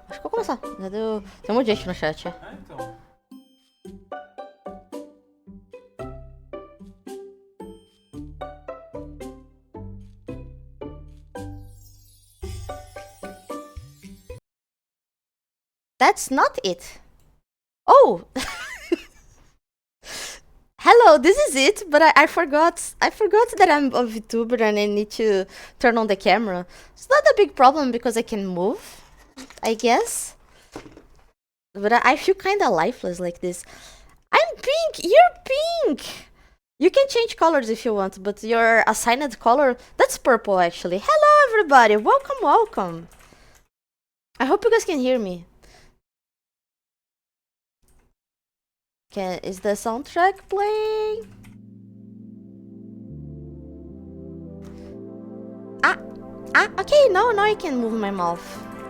Acho que vou começar. Tem um monte de gente no chat. Então. That's not it. Oh! Hello, this is it, but I forgot. I forgot that I'm a VTuber and I need to turn on the camera. It's not a big problem because I can move, I guess. But I feel kinda lifeless like this. I'm pink! You're pink! You can change colors if you want, but your assigned color, that's purple actually. Hello everybody, welcome, welcome. I hope you guys can hear me. Is the soundtrack playing? Okay, now I can move my mouth.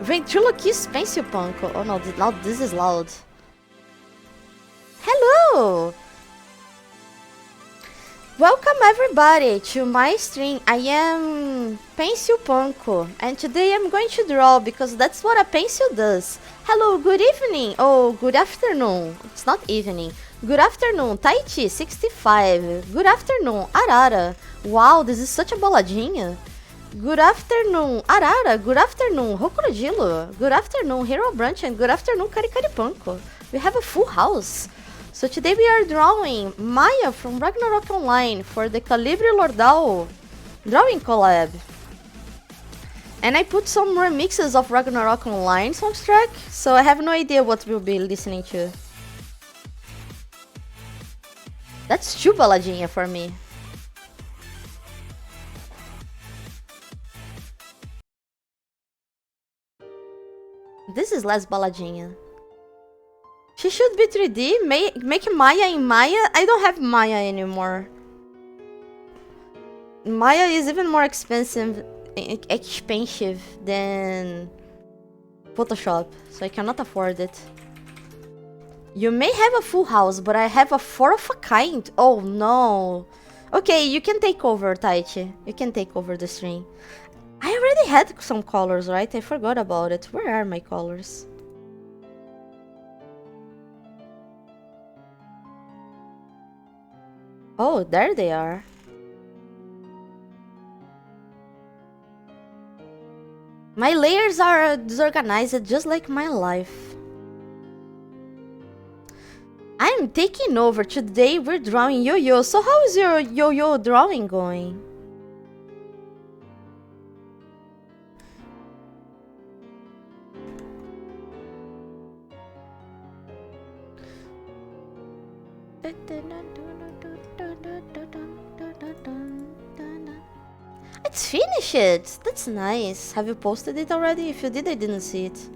Ventriloquist pencil Panko. Oh no, now this is loud. Hello! Welcome everybody to my stream. I am Pencil Panko, and today I'm going to draw because that's what a pencil does. Hello, good evening. Oh, good afternoon. It's not evening. Good afternoon, Taichi 65. Good afternoon, Arara. Wow, this is such a baladinha. Good afternoon, Arara. Good afternoon, Rocodilo. Good afternoon, Hero Branch, and good afternoon, Panko. We have a full house. So today we are drawing Maya from Ragnarok Online for the Calibre Lordal drawing collab. And I put some remixes of Ragnarok Online soundtrack, so I have no idea what we'll be listening to. That's too baladinha for me. This is less baladinha. She should be 3D. Make Maya in Maya. I don't have Maya anymore. Maya is even more expensive than Photoshop, so I cannot afford it. You may have a full house, but I have a 4 of a kind. Oh no. Okay, you can take over, Taichi. You can take over the stream. I already had some colors, right? I forgot about it. Where are my colors? Oh, there they are. My layers are disorganized just like my life. I'm taking over. Today we're drawing yo-yo. So how is your yo-yo drawing going? It's finished! That's nice. Have you posted it already? If you did, I didn't see it.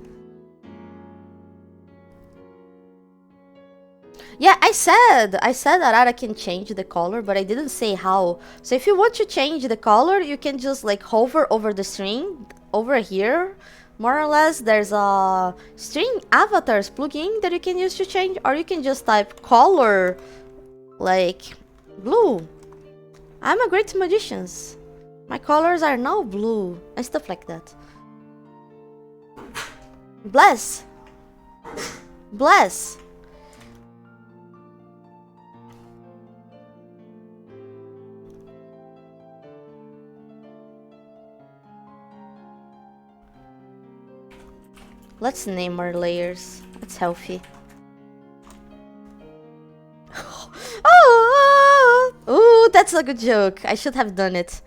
Yeah, I said Arara can change the color, but I didn't say how. So if you want to change the color, you can just like hover over the string over here. More or less, there's a string avatars plugin that you can use to change, or you can just type color like blue. I'm a great magician. My colors are now blue and stuff like that. Bless. Bless. Let's name our layers. That's healthy. Oh, ooh, that's a good joke. I should have done it.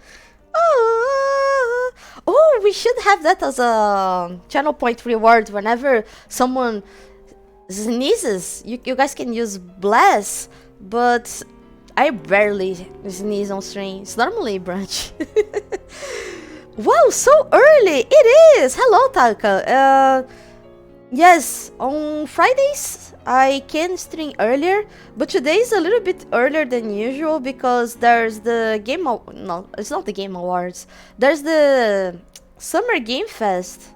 Oh, we should have that as a channel point reward. Whenever someone sneezes, you guys can use bless, but I barely sneeze on stream. It's normally brunch. Wow, so early! It is! Hello, Taka. Yes, on Fridays I can stream earlier, but today is a little bit earlier than usual because there's the no, it's not the Game Awards. There's the Summer Game Fest.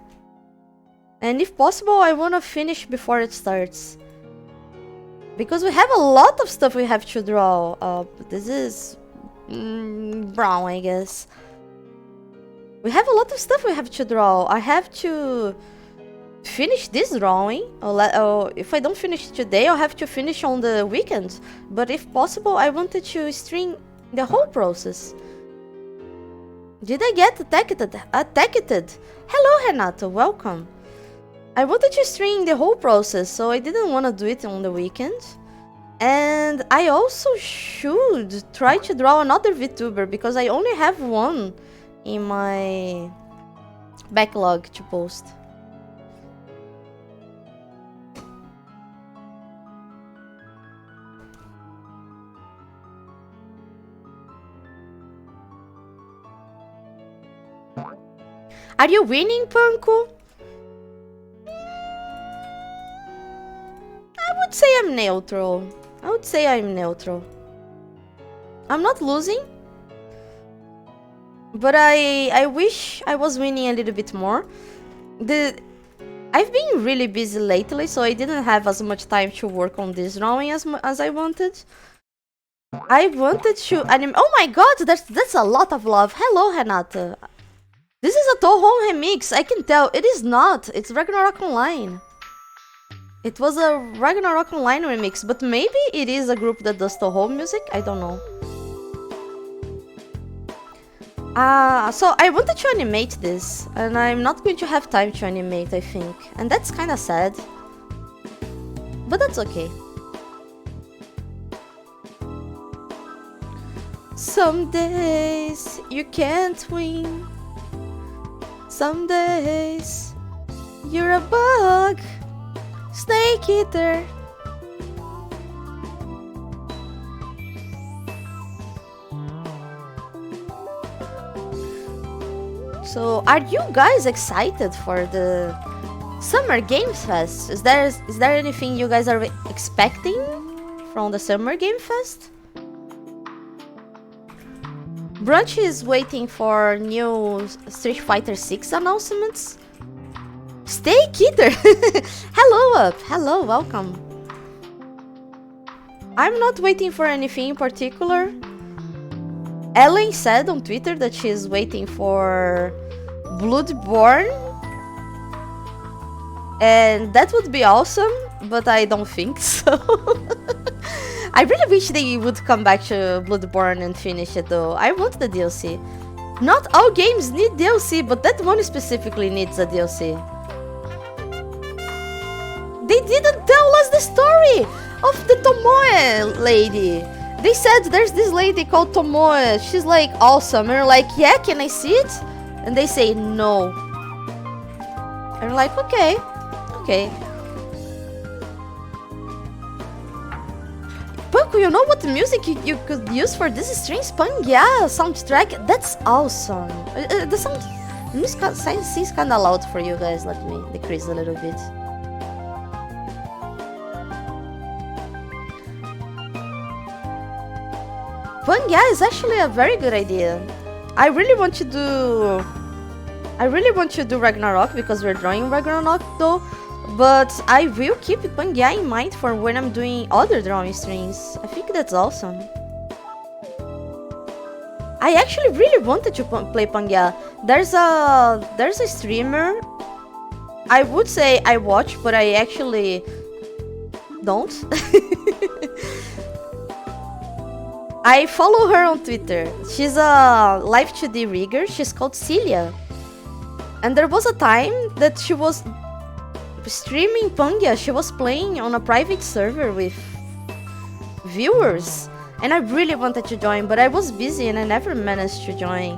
And if possible, I want to finish before it starts. Because we have a lot of stuff we have to draw. This is brown, I guess. We have a lot of stuff we have to draw. I have to finish this drawing. If I don't finish today, I'll have to finish on the weekend. But if possible, I wanted to stream the whole process. Did I get attacked? Hello, Renato. Welcome. I wanted to stream the whole process, so I didn't want to do it on the weekend. And I also should try to draw another VTuber because I only have one in my backlog to post. Are you winning, Panko? I would say I'm neutral. I'm not losing. But I wish I was winning a little bit more. I've been really busy lately, so I didn't have as much time to work on this drawing as I wanted. I wanted to anime. Oh my god, that's a lot of love. Hello, Renata. This is a Toho remix. I can tell. It is not. It's Ragnarok Online. It was a Ragnarok Online remix, but maybe it is a group that does Toho music. I don't know. So I wanted to animate this, and I'm not going to have time to animate, I think. And that's kind of sad. But that's okay. Some days you can't win. Some days you're a bug. Snake eater. So, are you guys excited for the Summer Games Fest? Is there anything you guys are expecting from the Summer Game Fest? Brunch is waiting for new Street Fighter 6 announcements. Steak Eater! Hello, Up! Hello, welcome. I'm not waiting for anything in particular. Ellen said on Twitter that she's waiting for Bloodborne. And that would be awesome, but I don't think so. I really wish they would come back to Bloodborne and finish it though. I want the DLC. Not all games need DLC, but that one specifically needs a DLC. They didn't tell us the story of the Tomoe lady. They said there's this lady called Tomoe. She's like awesome. And we're like, yeah, can I see it? And they say no. And we're like, okay. Panko, you know what music you could use for this stream? Yeah, soundtrack. That's awesome. The sound seems kind of loud for you guys. Let me decrease a little bit. Yeah, is actually a very good idea. I really want to do Ragnarok because we're drawing Ragnarok though. But I will keep Pangia in mind for when I'm doing other drawing streams. I think that's awesome. I actually really wanted to play Pangia. There's a streamer. I would say I watch, but I actually don't. I follow her on Twitter. She's a live 2D rigger. She's called Celia. And there was a time that she was streaming Pangia. She was playing on a private server with viewers. And I really wanted to join, but I was busy and I never managed to join.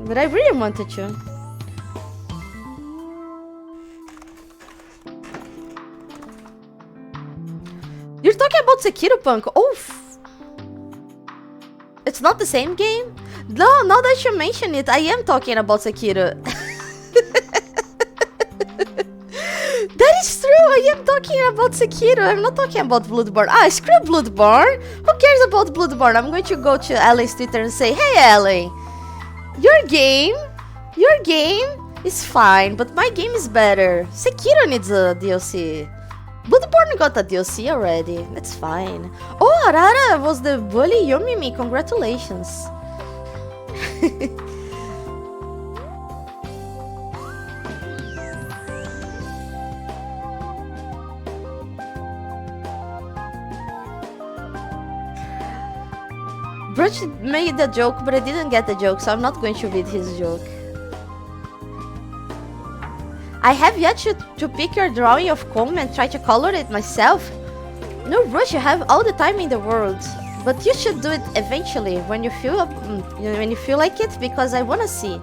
But I really wanted to. You're talking about Sekiro, Panko? Oh, it's not the same game? No, now that you mention it, I am talking about Sekiro. That is true, I am talking about Sekiro, I'm not talking about Bloodborne. Ah, screw Bloodborne! Who cares about Bloodborne? I'm going to go to Ellen's Twitter and say, hey Ellen, your game is fine, but my game is better. Sekiro needs a DLC. Bloodborne got a DLC already, that's fine. Oh, Arara was the bully Yomimi, congratulations. Bruch made a joke, but I didn't get the joke, so I'm not going to read his joke. I have yet to pick your drawing of comb and try to color it myself. No rush, you have all the time in the world. But you should do it eventually, when you feel like it, because I wanna see.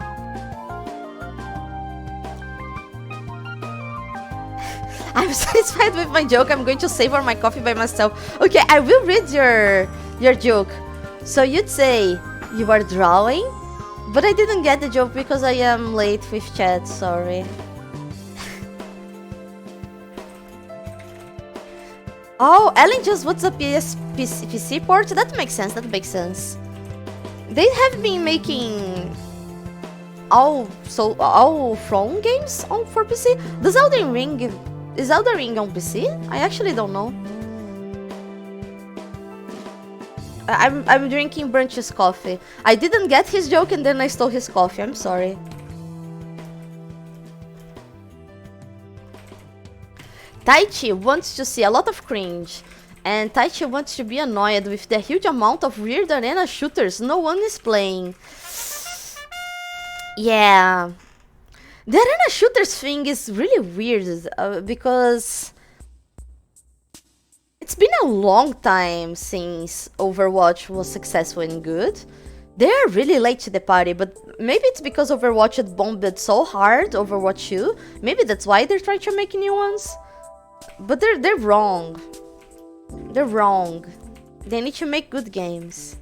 I'm satisfied with my joke, I'm going to savor my coffee by myself. Okay, I will read your joke. So you'd say, you are drawing? But I didn't get the joke because I am late with chat, sorry. Oh, Ellen just wants a PC port? That makes sense, that makes sense. They have been making all From games for PC? Is Elden Ring on PC? I actually don't know. I'm drinking Brunch's coffee. I didn't get his joke and then I stole his coffee. I'm sorry. Taichi wants to see a lot of cringe. And Taichi wants to be annoyed with the huge amount of weird arena shooters no one is playing. Yeah. The arena shooters thing is really weird because it's been a long time since Overwatch was successful and good. They're really late to the party, but maybe it's because Overwatch had bombed so hard, Overwatch 2. Maybe that's why they're trying to make new ones. But they're wrong. They're wrong. They need to make good games.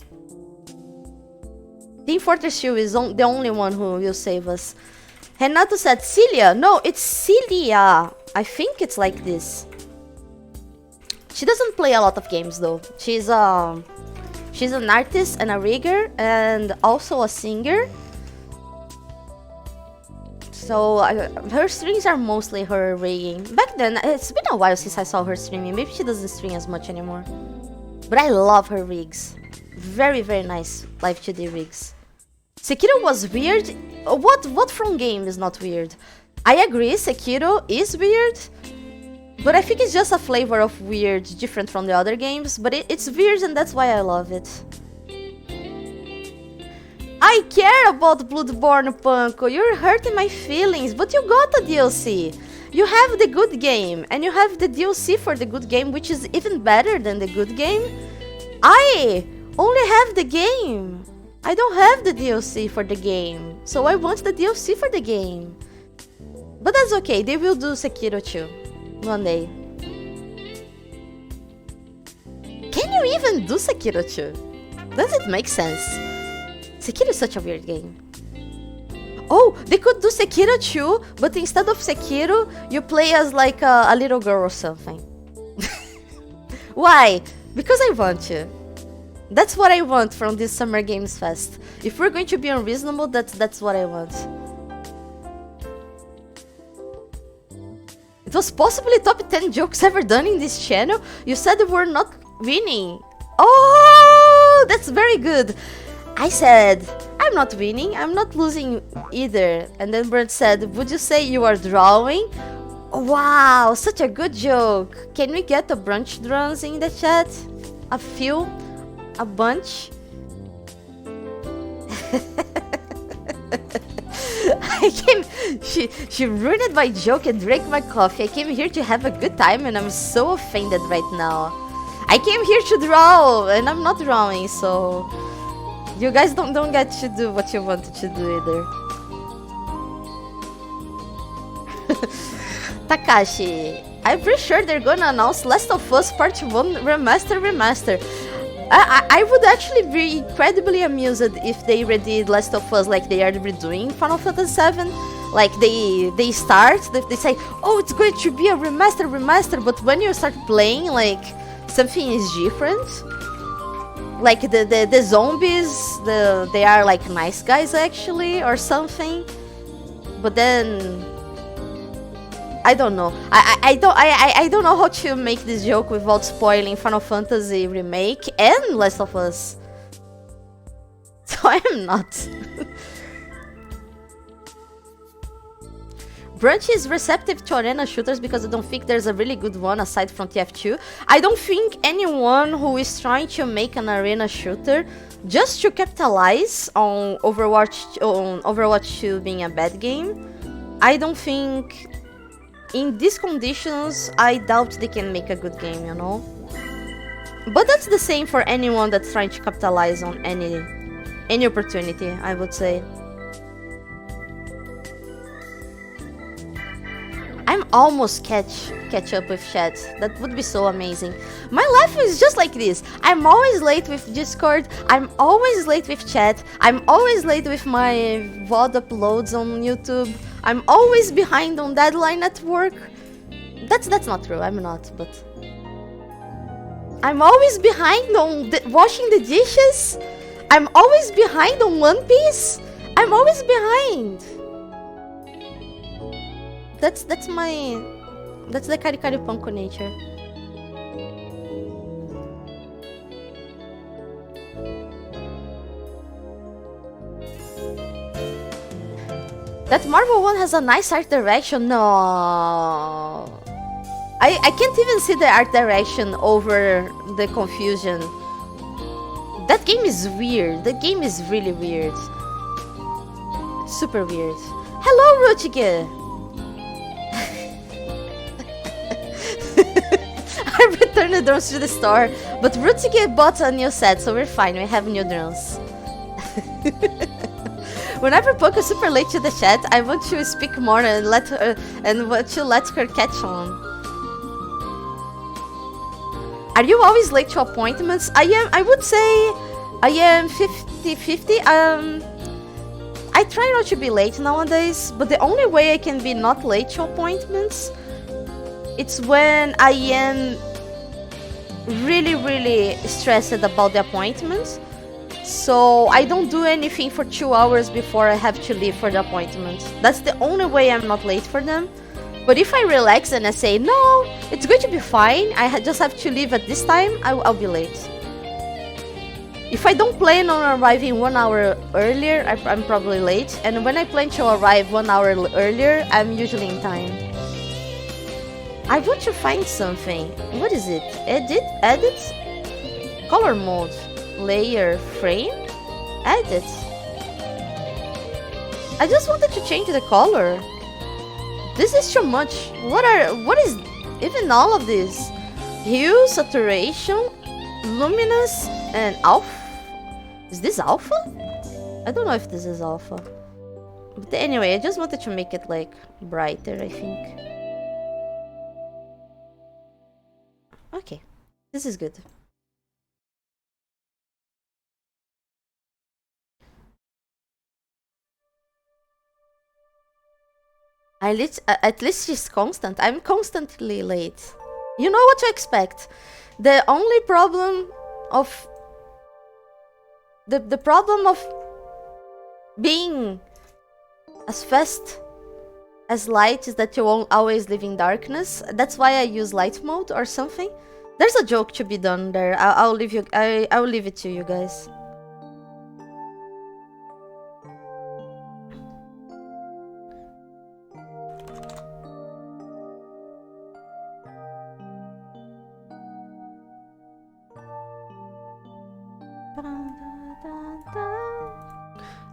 Team Fortress 2 is the only one who will save us. Renato said Celia. No, it's Celia. I think it's like this. She doesn't play a lot of games though. She's an artist and a rigger and also a singer. So her streams are mostly her rigging. Back then, it's been a while since I saw her streaming. Maybe she doesn't stream as much anymore. But I love her rigs. Very, very nice live 2D rigs. Sekiro was weird. What from game is not weird? I agree, Sekiro is weird. But I think it's just a flavor of weird, different from the other games. But it's weird and that's why I love it. I care about Bloodborne, Panko. You're hurting my feelings, but you got a DLC. You have the good game, and you have the DLC for the good game, which is even better than the good game. I only have the game. I don't have the DLC for the game, so I want the DLC for the game. But that's okay, they will do Sekiro too, one day. Can you even do Sekiro too? Does it make sense? Sekiro is such a weird game. Oh, they could do Sekiro too, but instead of Sekiro, you play as like a little girl or something. Why? Because I want to. That's what I want from this Summer Games Fest. If we're going to be unreasonable, that's what I want. It was possibly top 10 jokes ever done in this channel. You said we're not winning. Oh, that's very good. I said, I'm not winning, I'm not losing either. And then Brent said, would you say you are drawing? Wow, such a good joke. Can we get a brunch drums in the chat? A few? A bunch? She ruined my joke and drank my coffee. I came here to have a good time and I'm so offended right now. I came here to draw and I'm not drawing, so you guys don't get to do what you wanted to do either. Takashi, I'm pretty sure they're gonna announce Last of Us Part 1 remaster. I would actually be incredibly amused if they redid Last of Us like they are redoing Final Fantasy VII. Like they start, they say, oh, it's going to be a remaster, but when you start playing, like something is different. Like the zombies, they are like nice guys actually, or something. But then I don't know. I don't know how to make this joke without spoiling Final Fantasy Remake and Last of Us. So I am not. Brunch is receptive to arena shooters because I don't think there's a really good one aside from TF2. I don't think anyone who is trying to make an arena shooter just to capitalize on Overwatch 2 being a bad game. I don't think in these conditions, I doubt they can make a good game, you know? But that's the same for anyone that's trying to capitalize on any opportunity, I would say. I'm almost catch up with chat. That would be so amazing. My life is just like this. I'm always late with Discord. I'm always late with chat. I'm always late with my VOD uploads on YouTube. I'm always behind on deadline at work. That's not true. I'm not, but I'm always behind on washing the dishes. I'm always behind on One Piece. I'm always behind. That's the Karikari Panko nature. That Marvel one has a nice art direction. No, I can't even see the art direction over the confusion. That game is weird. The game is really weird. Super weird. Hello, Rutige! I returned the drones to the store, but Rutige bought a new set, so we're fine. We have new drones. Whenever Poke is super late to the chat, I want to speak more and let her catch on. Are you always late to appointments? I would say I am 50-50. I try not to be late nowadays, but the only way I can be not late to appointments, it's when I am really stressed about the appointment. So I don't do anything for 2 hours before I have to leave for the appointment. That's the only way I'm not late for them. But if I relax and I say, no, it's going to be fine, I just have to leave at this time, I'll be late. If I don't plan on arriving 1 hour earlier, I'm probably late. And when I plan to arrive 1 hour earlier, I'm usually in time. I want to find something. What is it? Edit? Color mode. Layer frame? Edit. I just wanted to change the color. This is too much. What is even all of this? Hue, saturation, luminous, and alpha? Is this alpha? I don't know if this is alpha. But anyway, I just wanted to make it like brighter, I think. Okay, this is good. At least she's constant. I'm constantly late. You know what to expect. The only problem of... The problem of being as fast as light is that you won't always live in darkness. That's why I use light mode or something. There's a joke to be done there. I'll leave you. I'll leave it to you guys.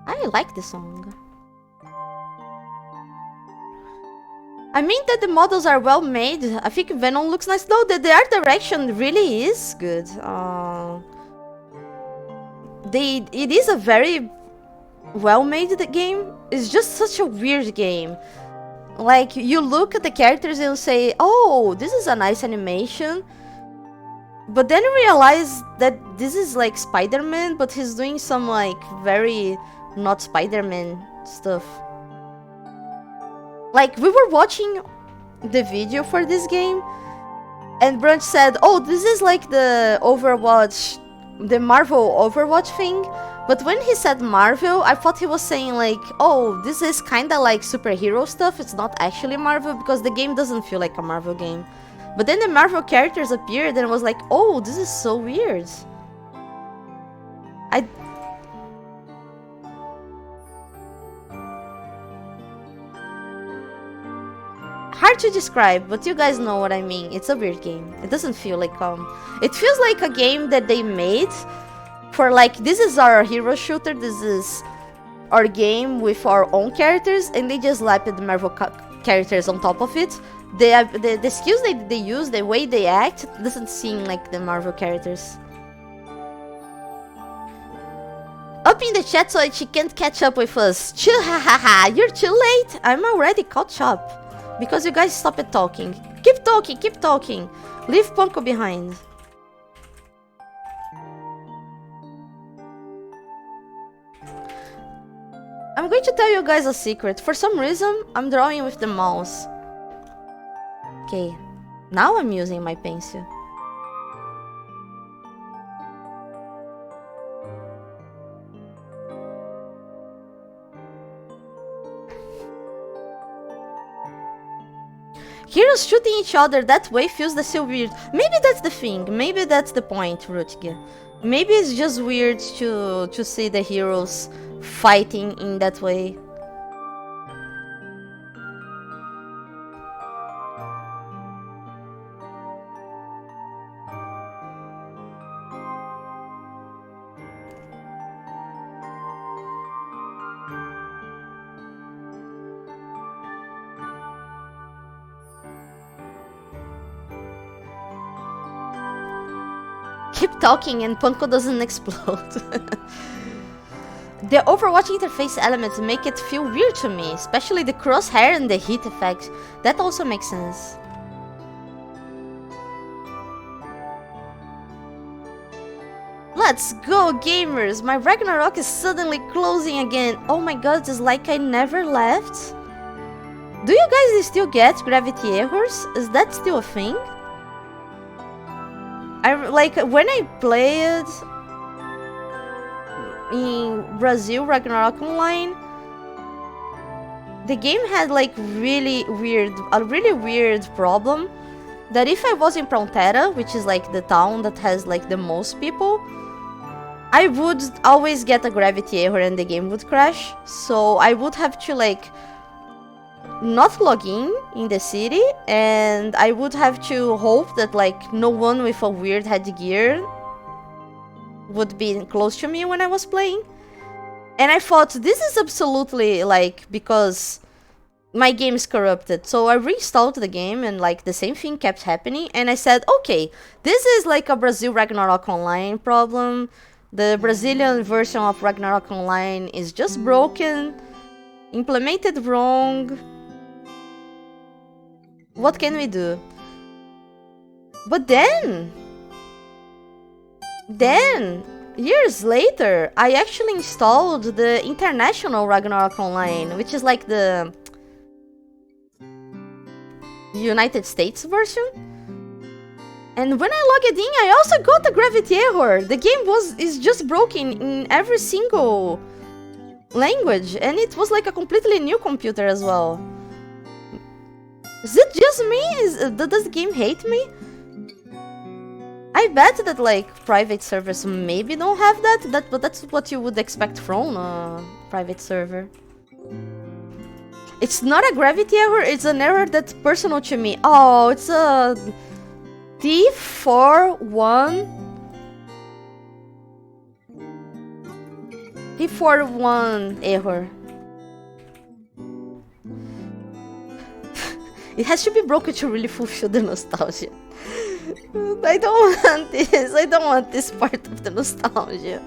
I like this song. I mean that the models are well made. I think Venom looks nice. No, the art direction really is good. It is a very well made game. It's just such a weird game. Like, you look at the characters and say, oh, this is a nice animation. But then you realize that this is like Spider-Man, but he's doing some like very not Spider-Man stuff. Like, we were watching the video for this game, and Brunch said, oh, this is like the Overwatch, the Marvel Overwatch thing. But when he said Marvel, I thought he was saying like, oh, this is kinda like superhero stuff. It's not actually Marvel, because the game doesn't feel like a Marvel game. But then the Marvel characters appeared and I was like, oh, this is so weird. Hard to describe, but you guys know what I mean. It's a weird game. It doesn't feel like it feels like a game that they made for like, this is our hero shooter, this is our game with our own characters, and they just slapped the Marvel characters on top of it. The skills they use, the way they act, doesn't seem like the Marvel characters. Up in the chat so that she can't catch up with us. Choo-ha-ha-ha, you're too late. I'm already caught up. Because you guys stopped talking. Keep talking, keep talking. Leave Panko behind. I'm going to tell you guys a secret. For some reason, I'm drawing with the mouse. Okay, now I'm using my pencil. Heroes shooting each other that way feels so weird. Maybe that's the thing. Maybe that's the point, Rutger. Maybe it's just weird to see the heroes fighting in that way. Keep talking and Panko doesn't explode. The Overwatch interface elements make it feel weird to me, especially the crosshair and the heat effect. That also makes sense. Let's go, gamers! My Ragnarok is suddenly closing again. Oh my god, it's like I never left. Do you guys still get gravity errors? Is that still a thing? Like, when I played in Brazil Ragnarok Online, the game had like a really weird problem that if I was in Frontera, which is like the town that has like the most people, I would always get a gravity error and the game would crash. So I would have to like not log in the city, and I would have to hope that like no one with a weird headgear would be close to me when I was playing. And I thought, this is absolutely like because my game is corrupted. So I reinstalled the game and like the same thing kept happening, and I said, okay, this is like a Brazil Ragnarok Online problem. The Brazilian version of Ragnarok Online is just broken, implemented wrong. What can we do? But then, years later, I actually installed the international Ragnarok Online, which is like the United States version. And when I logged in, I also got a gravity error. The game is just broken in every single language, and it was like a completely new computer as well. Is it just me? Does the game hate me? I bet that like private servers maybe don't have that, but that's what you would expect from a private server. It's not a gravity error, it's an error that's personal to me. Oh, it's a D41 error. It has to be broken to really fulfill the nostalgia. I don't want this. I don't want this part of the nostalgia.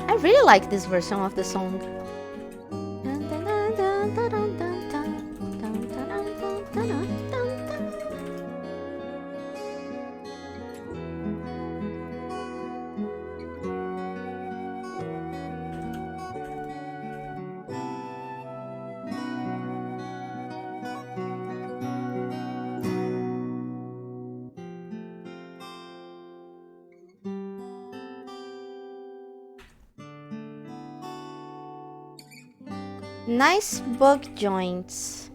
I really like this version of the song. Nice bug joints.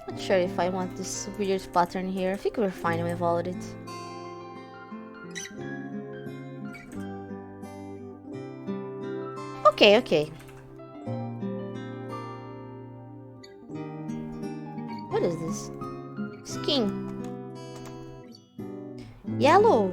Not sure if I want this weird pattern here. I think we're fine without it. Okay. What is this? Skin. Yellow.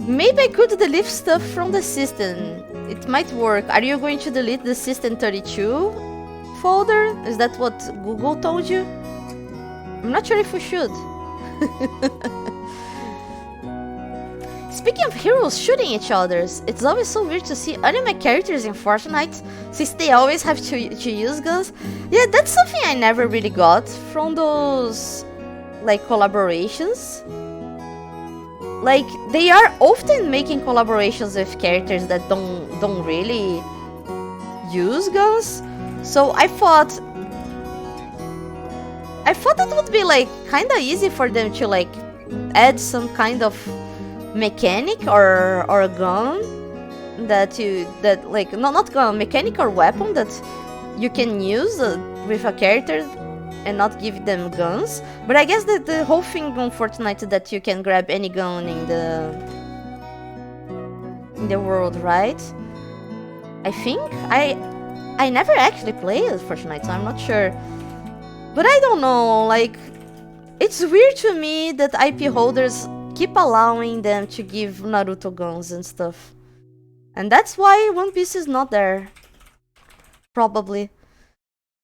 Maybe I could delete stuff from the system. It might work. Are you going to delete the system32 folder? Is that what Google told you? I'm not sure if we should. Speaking of heroes shooting each other, it's always so weird to see anime characters in Fortnite, since they always have to use guns. Yeah, that's something I never really got from those like collaborations. Like, they are often making collaborations with characters that don't really use guns. So I thought it would be like kinda easy for them to like add some kind of mechanic or a gun that like not gun, mechanic or weapon that you can use with a character and not give them guns. But I guess that the whole thing on Fortnite is that you can grab any gun in the world, right? I think I never actually played Fortnite, so I'm not sure. But I don't know, like, it's weird to me that IP holders keep allowing them to give Naruto guns and stuff. And that's why One Piece is not there. Probably.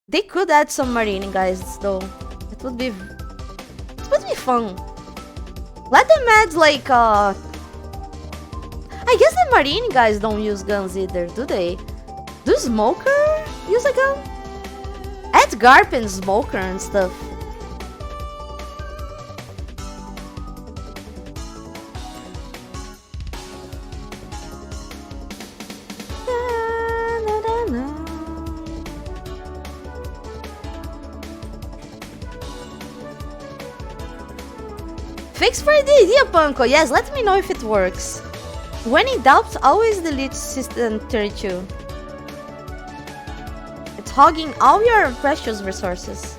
They could add some marine guys though. It would be fun. Let them add like I guess the marine guys don't use guns either, do they? Do Smoker use a gun? Add Garp and Smoker and stuff. Thanks for the idea, Panko. Yes, let me know if it works. When in doubt, always delete System 32. It's hogging all your precious resources.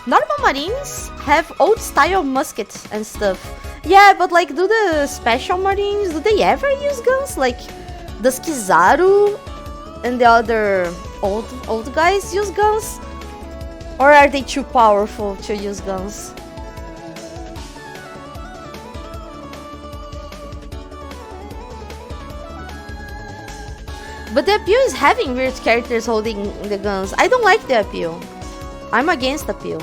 Normal marines have old style muskets and stuff. Yeah, but like, do the special marines, do they ever use guns? Like, does Kizaru and the other old guys use guns? Or are they too powerful to use guns? But the appeal is having weird characters holding the guns. I don't like the appeal. I'm against appeal.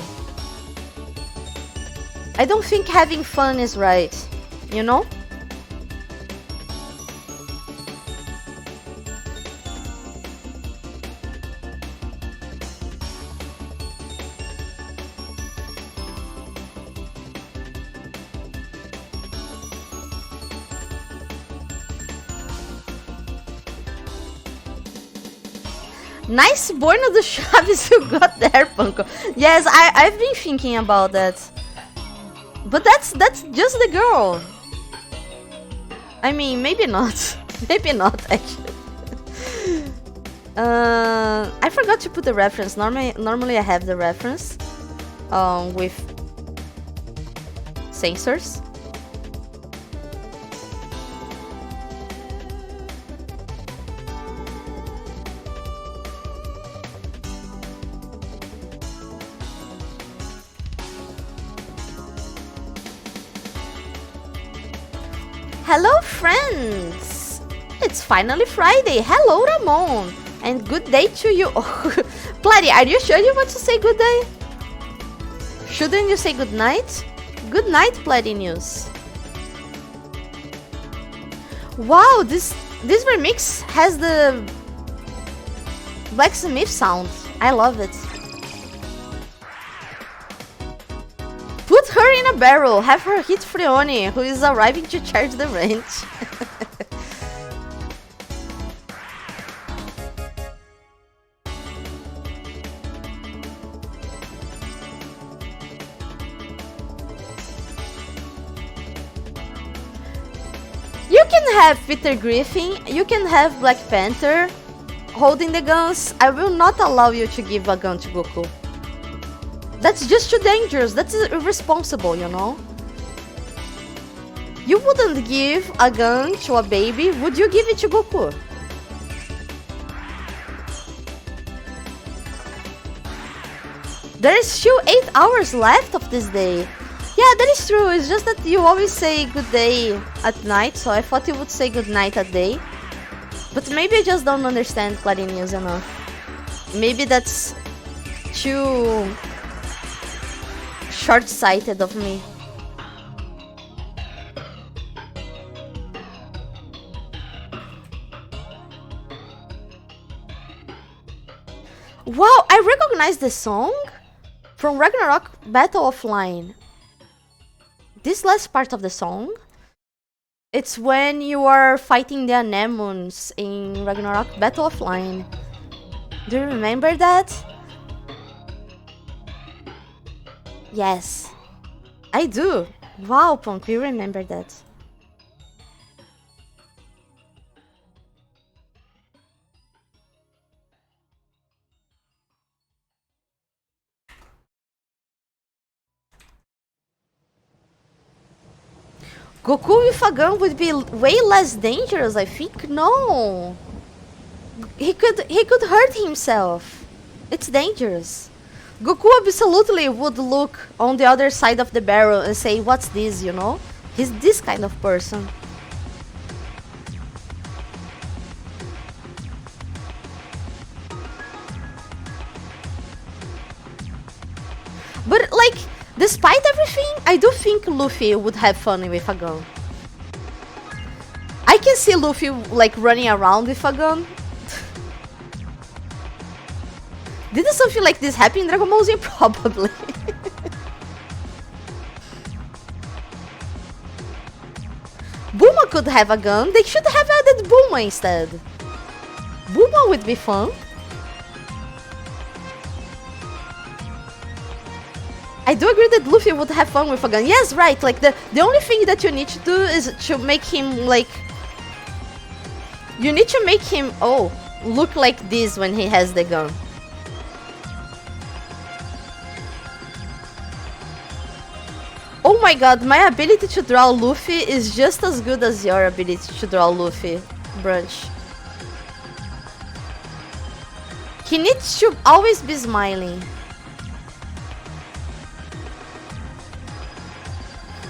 I don't think having fun is right, you know? Nice Borno do Chaves you got there, Panko. Yes, I've been thinking about that. But that's just the girl. I mean, maybe not. Maybe not, actually. I forgot to put the reference. Normally I have the reference with sensors. Hello, friends! It's finally Friday. Hello, Ramon! And good day to you. Platty, are you sure you want to say good day? Shouldn't you say good night? Good night, Platty News. Wow, this remix has the blacksmith sound. I love it. Put her in a barrel, have her hit Freone, who is arriving to charge the ranch. You can have Peter Griffin, you can have Black Panther holding the guns. I will not allow you to give a gun to Goku. That's just too dangerous. That's irresponsible, you know? You wouldn't give a gun to a baby, would you give it to Goku? There's still 8 hours left of this day. Yeah, that is true. It's just that you always say good day at night, so I thought you would say good night at day. But maybe I just don't understand Platty News enough. Maybe that's too short-sighted of me. Wow, I recognize the song from Ragnarok Battle Offline. This last part of the song, it's when you are fighting the anemones in Ragnarok Battle Offline. Do you remember that? Yes, I do. Wow, Punk, you remember that. Goku with a gun would be way less dangerous, I think. No, he could hurt himself. It's dangerous. Goku absolutely would look on the other side of the barrel and say, what's this, you know? He's this kind of person. But like, despite everything, I do think Luffy would have fun with a gun. I can see Luffy like running around with a gun. Did something like this happen in Dragon Ball Z? Probably. Bulma could have a gun. They should have added Bulma instead. Bulma would be fun. I do agree that Luffy would have fun with a gun. Yes, right. Like the only thing that you need to do is to make him like. You need to make him look like this when he has the gun. Oh my god, my ability to draw Luffy is just as good as your ability to draw Luffy, Brunch. He needs to always be smiling.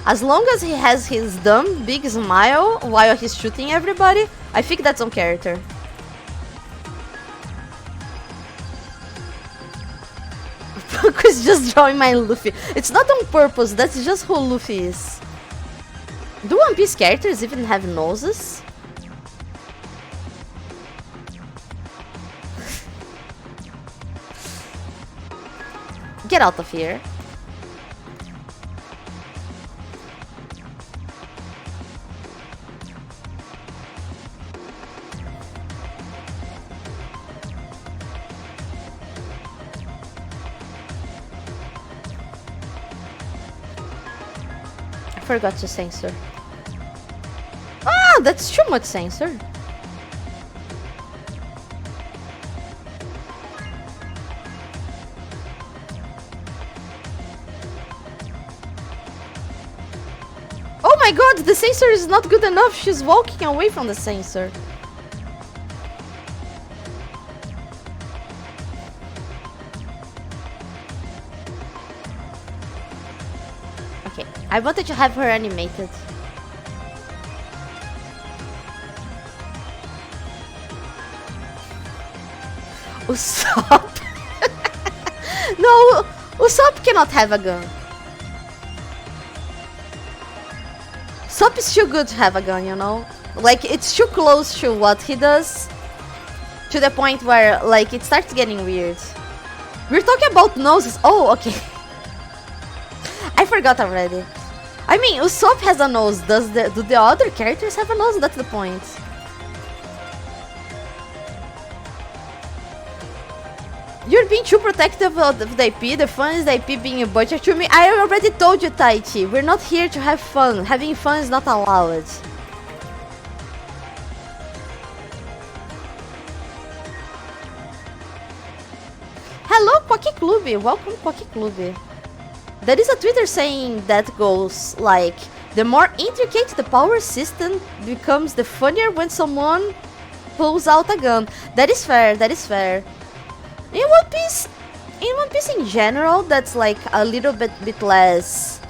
As long as he has his dumb big smile while he's shooting everybody, I think that's on character. Panko is just drawing my Luffy. It's not on purpose, that's just who Luffy is. Do One Piece characters even have noses? Get out of here. I forgot to censor. Ah, that's too much censor. Oh my god, the censor is not good enough. She's walking away from the censor. Okay, I wanted to have her animated. Usopp? No, Usopp cannot have a gun. Usopp is too good to have a gun, you know? Like, it's too close to what he does. To the point where, like, it starts getting weird. We're talking about noses. Oh, okay. I forgot already. I mean, Usopp has a nose. Do the other characters have a nose? That's the point. You're being too protective of the IP. The fun is the IP being a butcher to me. I already told you, Taichi. We're not here to have fun. Having fun is not allowed. Hello, Quacky Clube. Welcome, Quacky Clube. There is a Twitter saying that goes like, the more intricate the power system becomes, the funnier when someone pulls out a gun. That is fair, that is fair. In One Piece in general, that's like a little bit less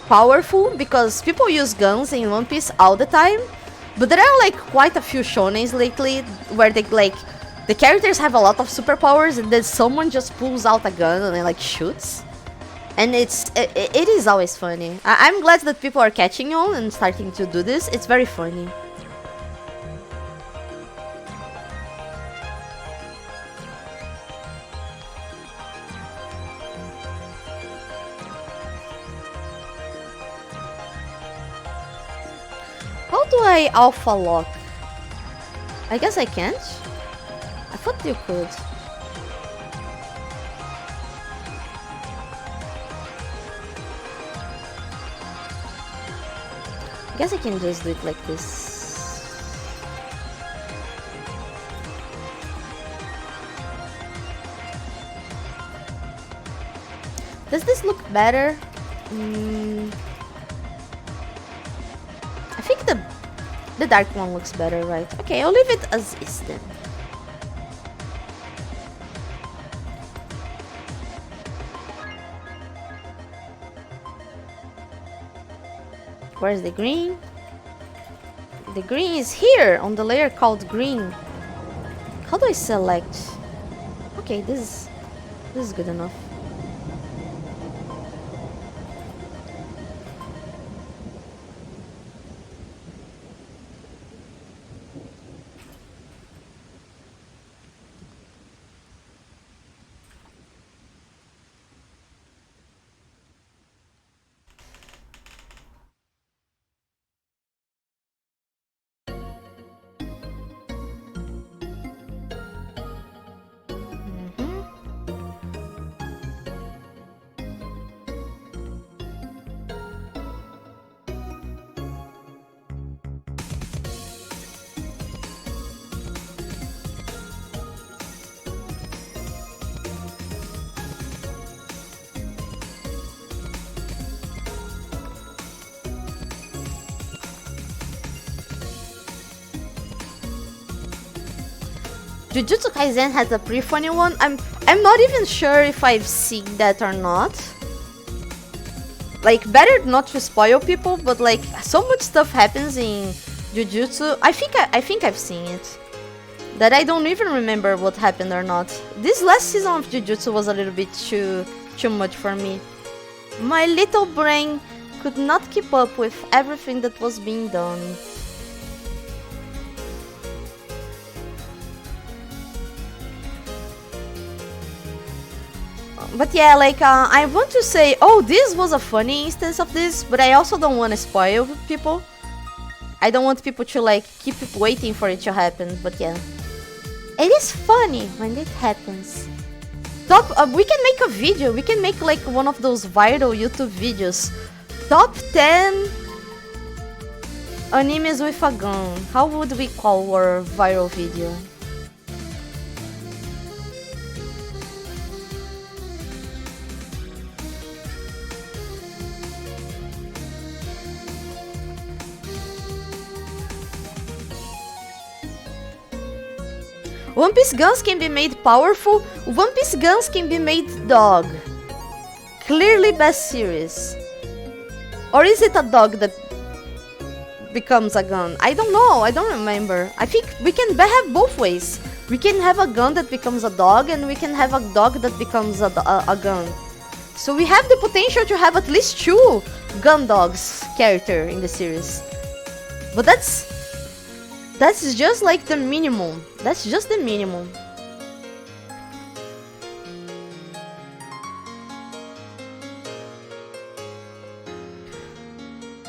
powerful because people use guns in One Piece all the time. But there are like quite a few shonens lately where they like the characters have a lot of superpowers and then someone just pulls out a gun and like shoots. And it is always funny. I'm glad that people are catching on and starting to do this. It's very funny. How do I alpha lock? I guess I can't. I thought you could. I guess I can just do it like this. Does this look better? I think the dark one looks better, right? Okay, I'll leave it as is then. Where's the green? The green is here on the layer called green. How do I select? Okay, this is good enough. Jujutsu Kaisen has a pretty funny one. I'm not even sure if I've seen that or not. Like, better not to spoil people, but like so much stuff happens in Jujutsu. I think I've seen it. That I don't even remember what happened or not. This last season of Jujutsu was a little bit too much for me. My little brain could not keep up with everything that was being done. But yeah, like, I want to say, oh, this was a funny instance of this, but I also don't want to spoil people. I don't want people to, like, keep waiting for it to happen, but yeah. It is funny when it happens. We can make a video, we can make, like, one of those viral YouTube videos. Top 10 animes with a gun. How would we call our viral video? One Piece guns can be made powerful. One Piece guns can be made dog. Clearly best series. Or is it a dog that becomes a gun? I don't know. I don't remember. I think we can have both ways. We can have a gun that becomes a dog, and we can have a dog that becomes a gun. So we have the potential to have at least 2 gun dogs character in the series. But that's just like the minimum. That's just the minimum.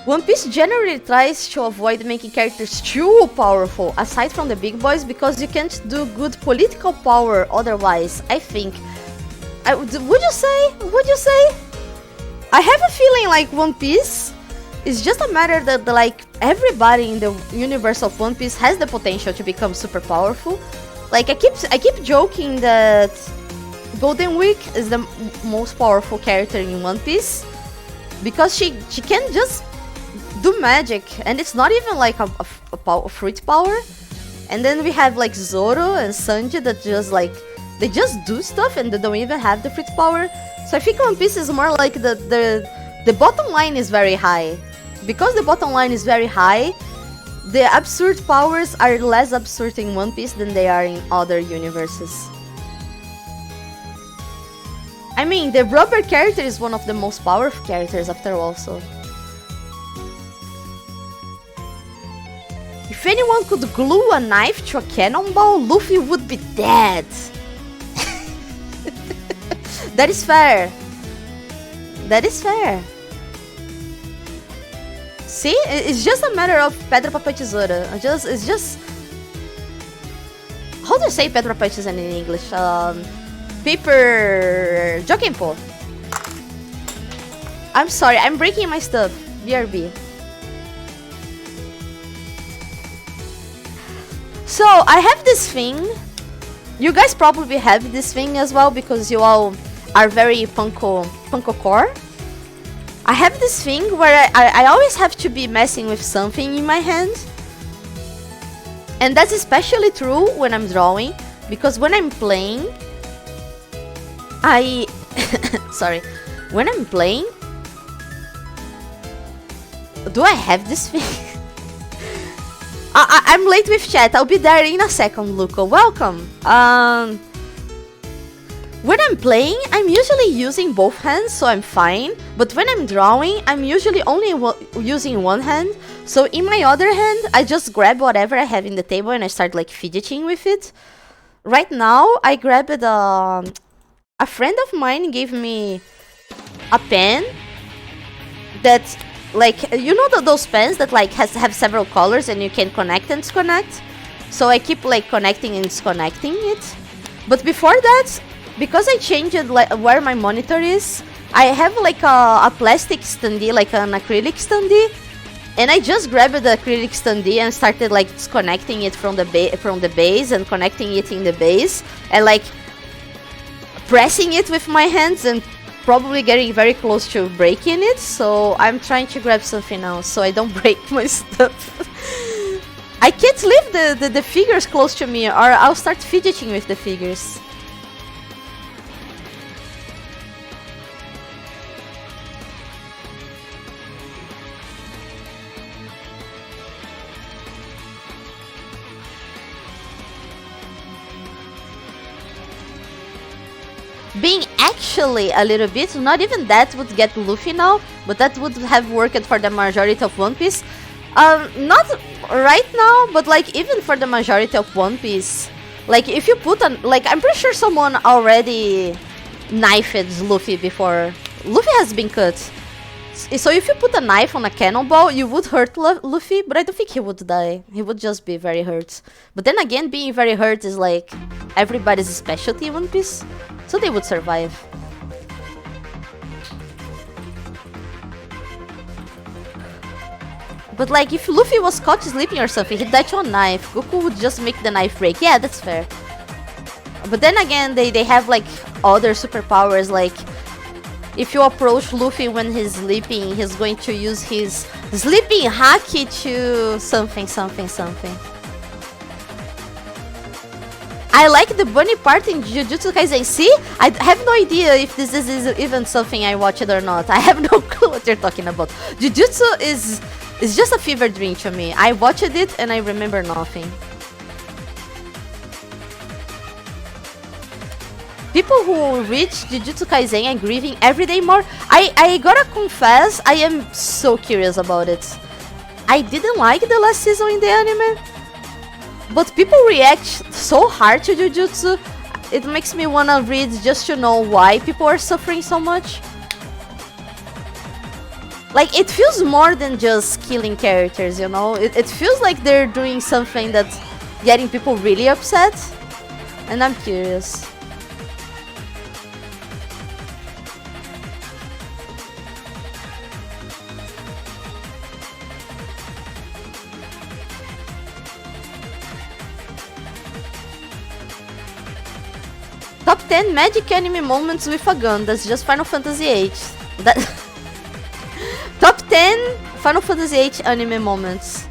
One Piece generally tries to avoid making characters too powerful, aside from the big boys, because you can't do good political power otherwise, I think. Would you say? Would you say? I have a feeling like One Piece is just a matter that, like, everybody in the universe of One Piece has the potential to become super powerful. Like, I keep joking that Golden Week is the most powerful character in One Piece because she can just do magic, and it's not even like a fruit power. And then we have like Zoro and Sanji that just like they just do stuff and they don't even have the fruit power. So I think One Piece is more like the bottom line is very high. Because the bottom line is very high, the absurd powers are less absurd in One Piece than they are in other universes. I mean, the rubber character is one of the most powerful characters after all, so. If anyone could glue a knife to a cannonball, Luffy would be dead. That is fair. That is fair. See, it's just a matter of pedra, papel, tesoura. It's just. How do you say pedra, papel, tesoura in English? Paper, joking pole. I'm sorry, I'm breaking my stuff. BRB. So I have this thing. You guys probably have this thing as well because you all are very Panko core. I have this thing where I always have to be messing with something in my hand. And that's especially true when I'm drawing, because when I'm playing, sorry. When I'm playing, do I have this thing? I'm late with chat. I'll be there in a second, Luco. Welcome. When I'm playing, I'm usually using both hands, so I'm fine. But when I'm drawing, I'm usually only using one hand. So in my other hand, I just grab whatever I have in the table and I start like fidgeting with it. Right now, I grabbed a friend of mine gave me a pen that, like, you know those pens that like have several colors and you can connect and disconnect. So I keep like connecting and disconnecting it. But before that, because I changed like where my monitor is, I have like a plastic standee, like an acrylic standee, and I just grabbed the acrylic standee and started like disconnecting it from the base and connecting it in the base and like pressing it with my hands and probably getting very close to breaking it. So I'm trying to grab something else so I don't break my stuff. I can't leave the figures close to me, or I'll start fidgeting with the figures. Being actually a little bit, not even that would get Luffy now, but that would have worked for the majority of One Piece. Not right now, but like even for the majority of One Piece, like if you put an, like I'm pretty sure someone already knifed Luffy before. Luffy has been cut, so if you put a knife on a cannonball, you would hurt Luffy, but I don't think he would die. He would just be very hurt. But then again, being very hurt is like everybody's specialty in One Piece, so they would survive. But like, if Luffy was caught sleeping or something, he'd die to a knife. Goku would just make the knife break. Yeah, that's fair. But then again, they have like other superpowers. Like, if you approach Luffy when he's sleeping, he's going to use his sleeping haki to something. I like the bunny part in Jujutsu Kaisen. See? I have no idea if this is even something I watched or not. I have no clue what you're talking about. Jujutsu is just a fever dream to me. I watched it and I remember nothing. People who reach Jujutsu Kaisen are grieving every day more. I gotta confess, I am so curious about it. I didn't like the last season in the anime, but people react so hard to Jujutsu. It makes me wanna read just to know why people are suffering so much. Like, it feels more than just killing characters, you know? It feels like they're doing something that's getting people really upset. And I'm curious. Top 10 magic anime moments with a gun. That's just Final Fantasy VIII. That Top 10 Final Fantasy VIII anime moments.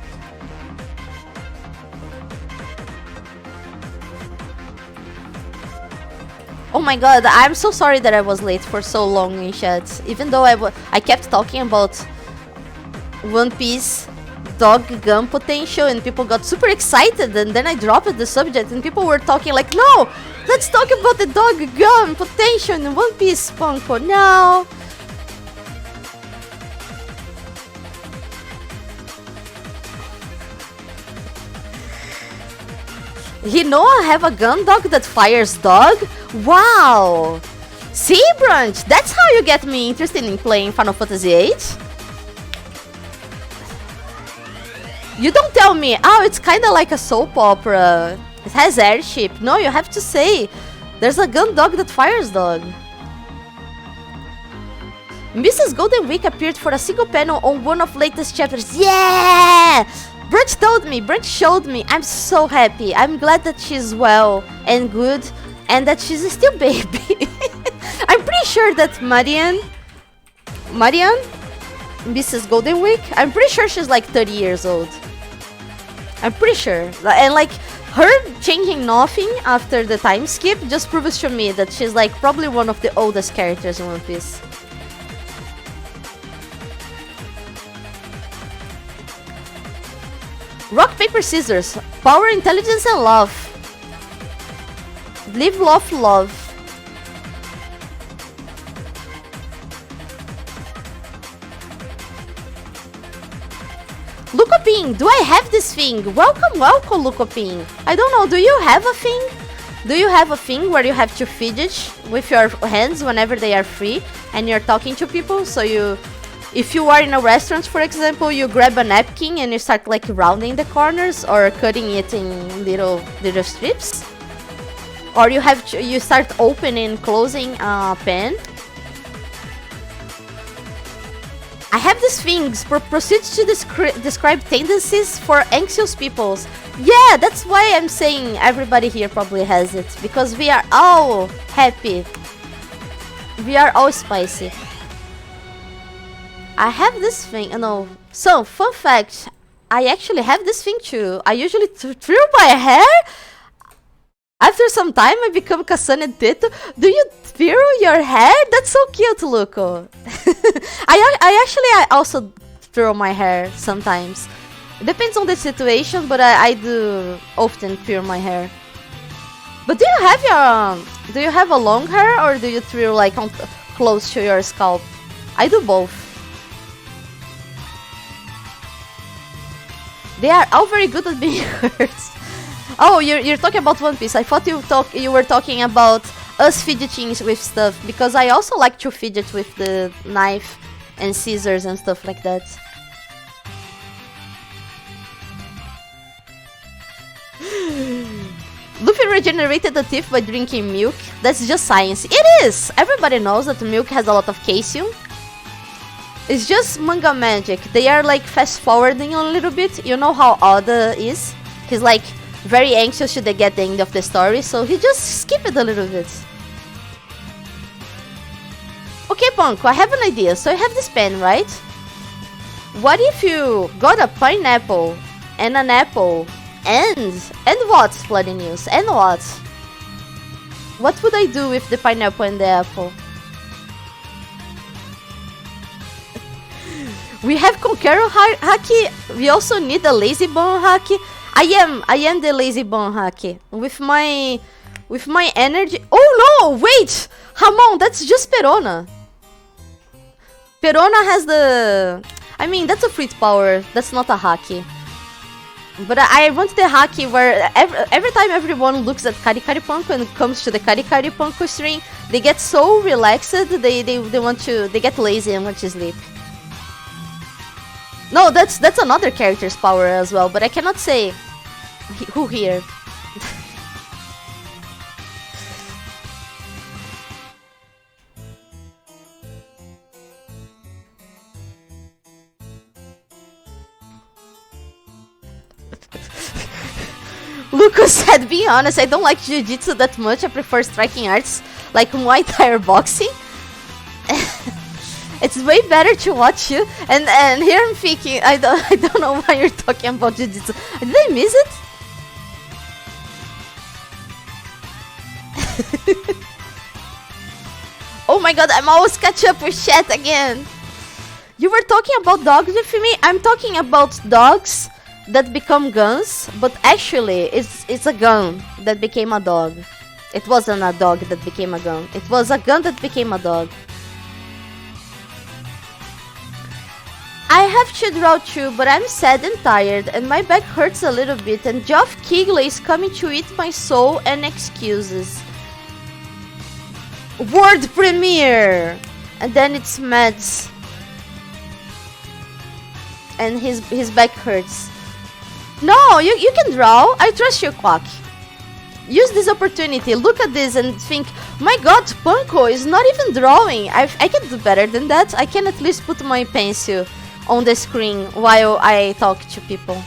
Oh my god, I'm so sorry that I was late for so long in chat. Even though I kept talking about One Piece dog gun potential and people got super excited, and then I dropped the subject and people were talking like, no, let's talk about the dog gun potential in One Piece, Panko, no. You know I have a gun dog that fires dog? Wow! See, Brunch, that's how you get me interested in playing Final Fantasy VIII. You don't tell me, oh, it's kinda like a soap opera. It has airship. No, you have to say, there's a gun dog that fires dog. Mrs. Golden Week appeared for a single panel on one of latest chapters. Yeah! Brunch told me, Brunch showed me. I'm so happy. I'm glad that she's well and good and that she's still baby. I'm pretty sure that Marianne, Mrs. Golden Week, I'm pretty sure she's like 30 years old. I'm pretty sure. And like, her changing nothing after the time skip just proves to me that she's like probably one of the oldest characters in One Piece. Rock, paper, scissors. Power, intelligence, and love. Live, love, love. Lucopin, do I have this thing? Welcome, welcome, Lucopin. I don't know, do you have a thing? Do you have a thing where you have to fidget with your hands whenever they are free and you're talking to people? So you, if you are in a restaurant, for example, you grab a napkin and you start like rounding the corners or cutting it in little strips? Or you have to, you start opening and closing a pen? I have these things, proceeds to describe tendencies for anxious peoples. Yeah, that's why I'm saying everybody here probably has it, because we are all happy. We are all spicy. I have this thing, no. So, fun fact, I actually have this thing too. I usually twirl my hair. After some time, I become Kasane Teto. Do you twirl your hair? That's so cute, Luco. I also twirl my hair sometimes. Depends on the situation, but I do often twirl my hair. But do you have a long hair, or do you twirl like close to your scalp? I do both. They are all very good at being hurt. Oh, you're talking about One Piece. I thought you were talking about us fidgeting with stuff, because I also like to fidget with the knife and scissors and stuff like that. Luffy regenerated the teeth by drinking milk. That's just science. It is! Everybody knows that milk has a lot of calcium. It's just manga magic. They are like fast forwarding a little bit. You know how Oda is? He's like very anxious to get the end of the story, so he just skip it a little bit. Okay, Panko, I have an idea. So you have this pen, right? What if you got a pineapple and an apple and what, Bloody News? And what? What would I do with the pineapple and the apple? We have Conqueror Haki. We also need a Lazy Bone Haki. I am the Lazy Bone Haki. With my energy. Oh no! Wait, Ramon, that's just Perona. Perona has the. I mean, that's a fruit power. That's not a Haki. But I want the Haki where every time everyone looks at Kari Kari Panko and comes to the Kari Kari Panko string, they get so relaxed. They get lazy and want to sleep. No, that's another character's power as well, but I cannot say who here. Lucas said, being honest, I don't like jiu-jitsu that much. I prefer striking arts like Muay Thai or boxing. It's way better to watch you. And here I'm thinking, I don't know why you're talking about jiu-jitsu. Did I miss it? Oh my god, I'm always catch up with chat again. You were talking about dogs with me? I'm talking about dogs that become guns, but actually it's a gun that became a dog. It wasn't a dog that became a gun. It was a gun that became a dog. I have to draw too, but I'm sad and tired, and my back hurts a little bit, and Geoff Keighley is coming to eat my soul and excuses. World premiere! And then it's Mads. And his back hurts. No, you can draw. I trust you, Quack. Use this opportunity. Look at this and think, my god, Panko is not even drawing. I can do better than that. I can at least put my pencil on the screen while I talk to people.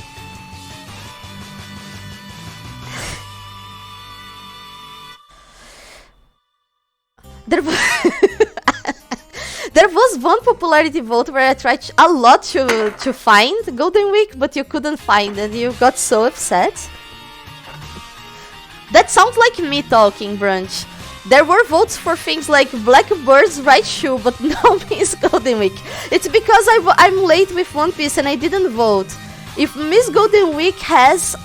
There was one popularity vote where I tried a lot to find Golden Week, but you couldn't find it. You got so upset. That sounds like me talking, Brunch. There were votes for things like Blackbird's right shoe, but no Miss Golden Week. It's because I'm late with One Piece and I didn't vote. If Miss Golden Week has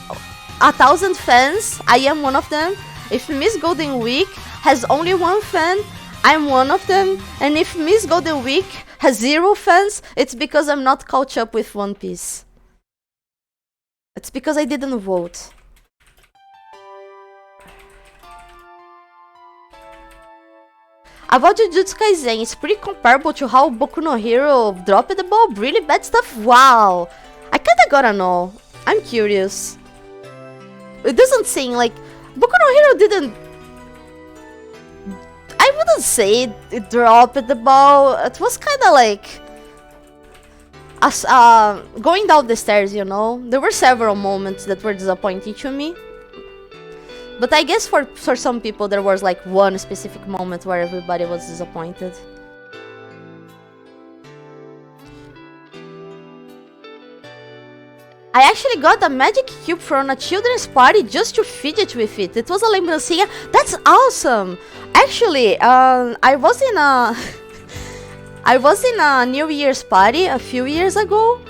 1,000 fans, I am one of them. If Miss Golden Week has only one fan, I'm one of them. And if Miss Golden Week has 0 fans, it's because I'm not caught up with One Piece. It's because I didn't vote. About Jujutsu Kaisen, it's pretty comparable to how Boku no Hero dropped the ball. Really bad stuff? Wow. I kinda gotta know. I'm curious. It doesn't seem like... Boku no Hero didn't... I wouldn't say it dropped the ball. It was kinda like... going down the stairs, you know? There were several moments that were disappointing to me. But I guess for some people there was like one specific moment where everybody was disappointed. I actually got a magic cube from a children's party just to fidget with it. It was a lembrancinha. That's awesome! Actually, I was in a... I was in a New Year's party a few years ago.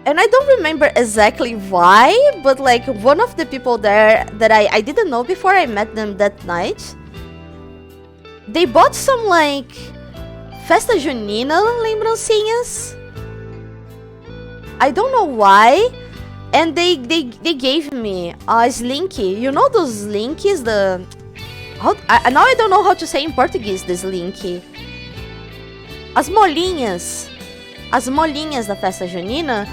And I don't remember exactly why, but like one of the people there that I didn't know before I met them that night, they bought some like Festa Junina lembrancinhas. I don't know why, and they gave me a slinky. You know those slinkies? Now I don't know how to say in Portuguese this slinky. As molinhas da Festa Junina.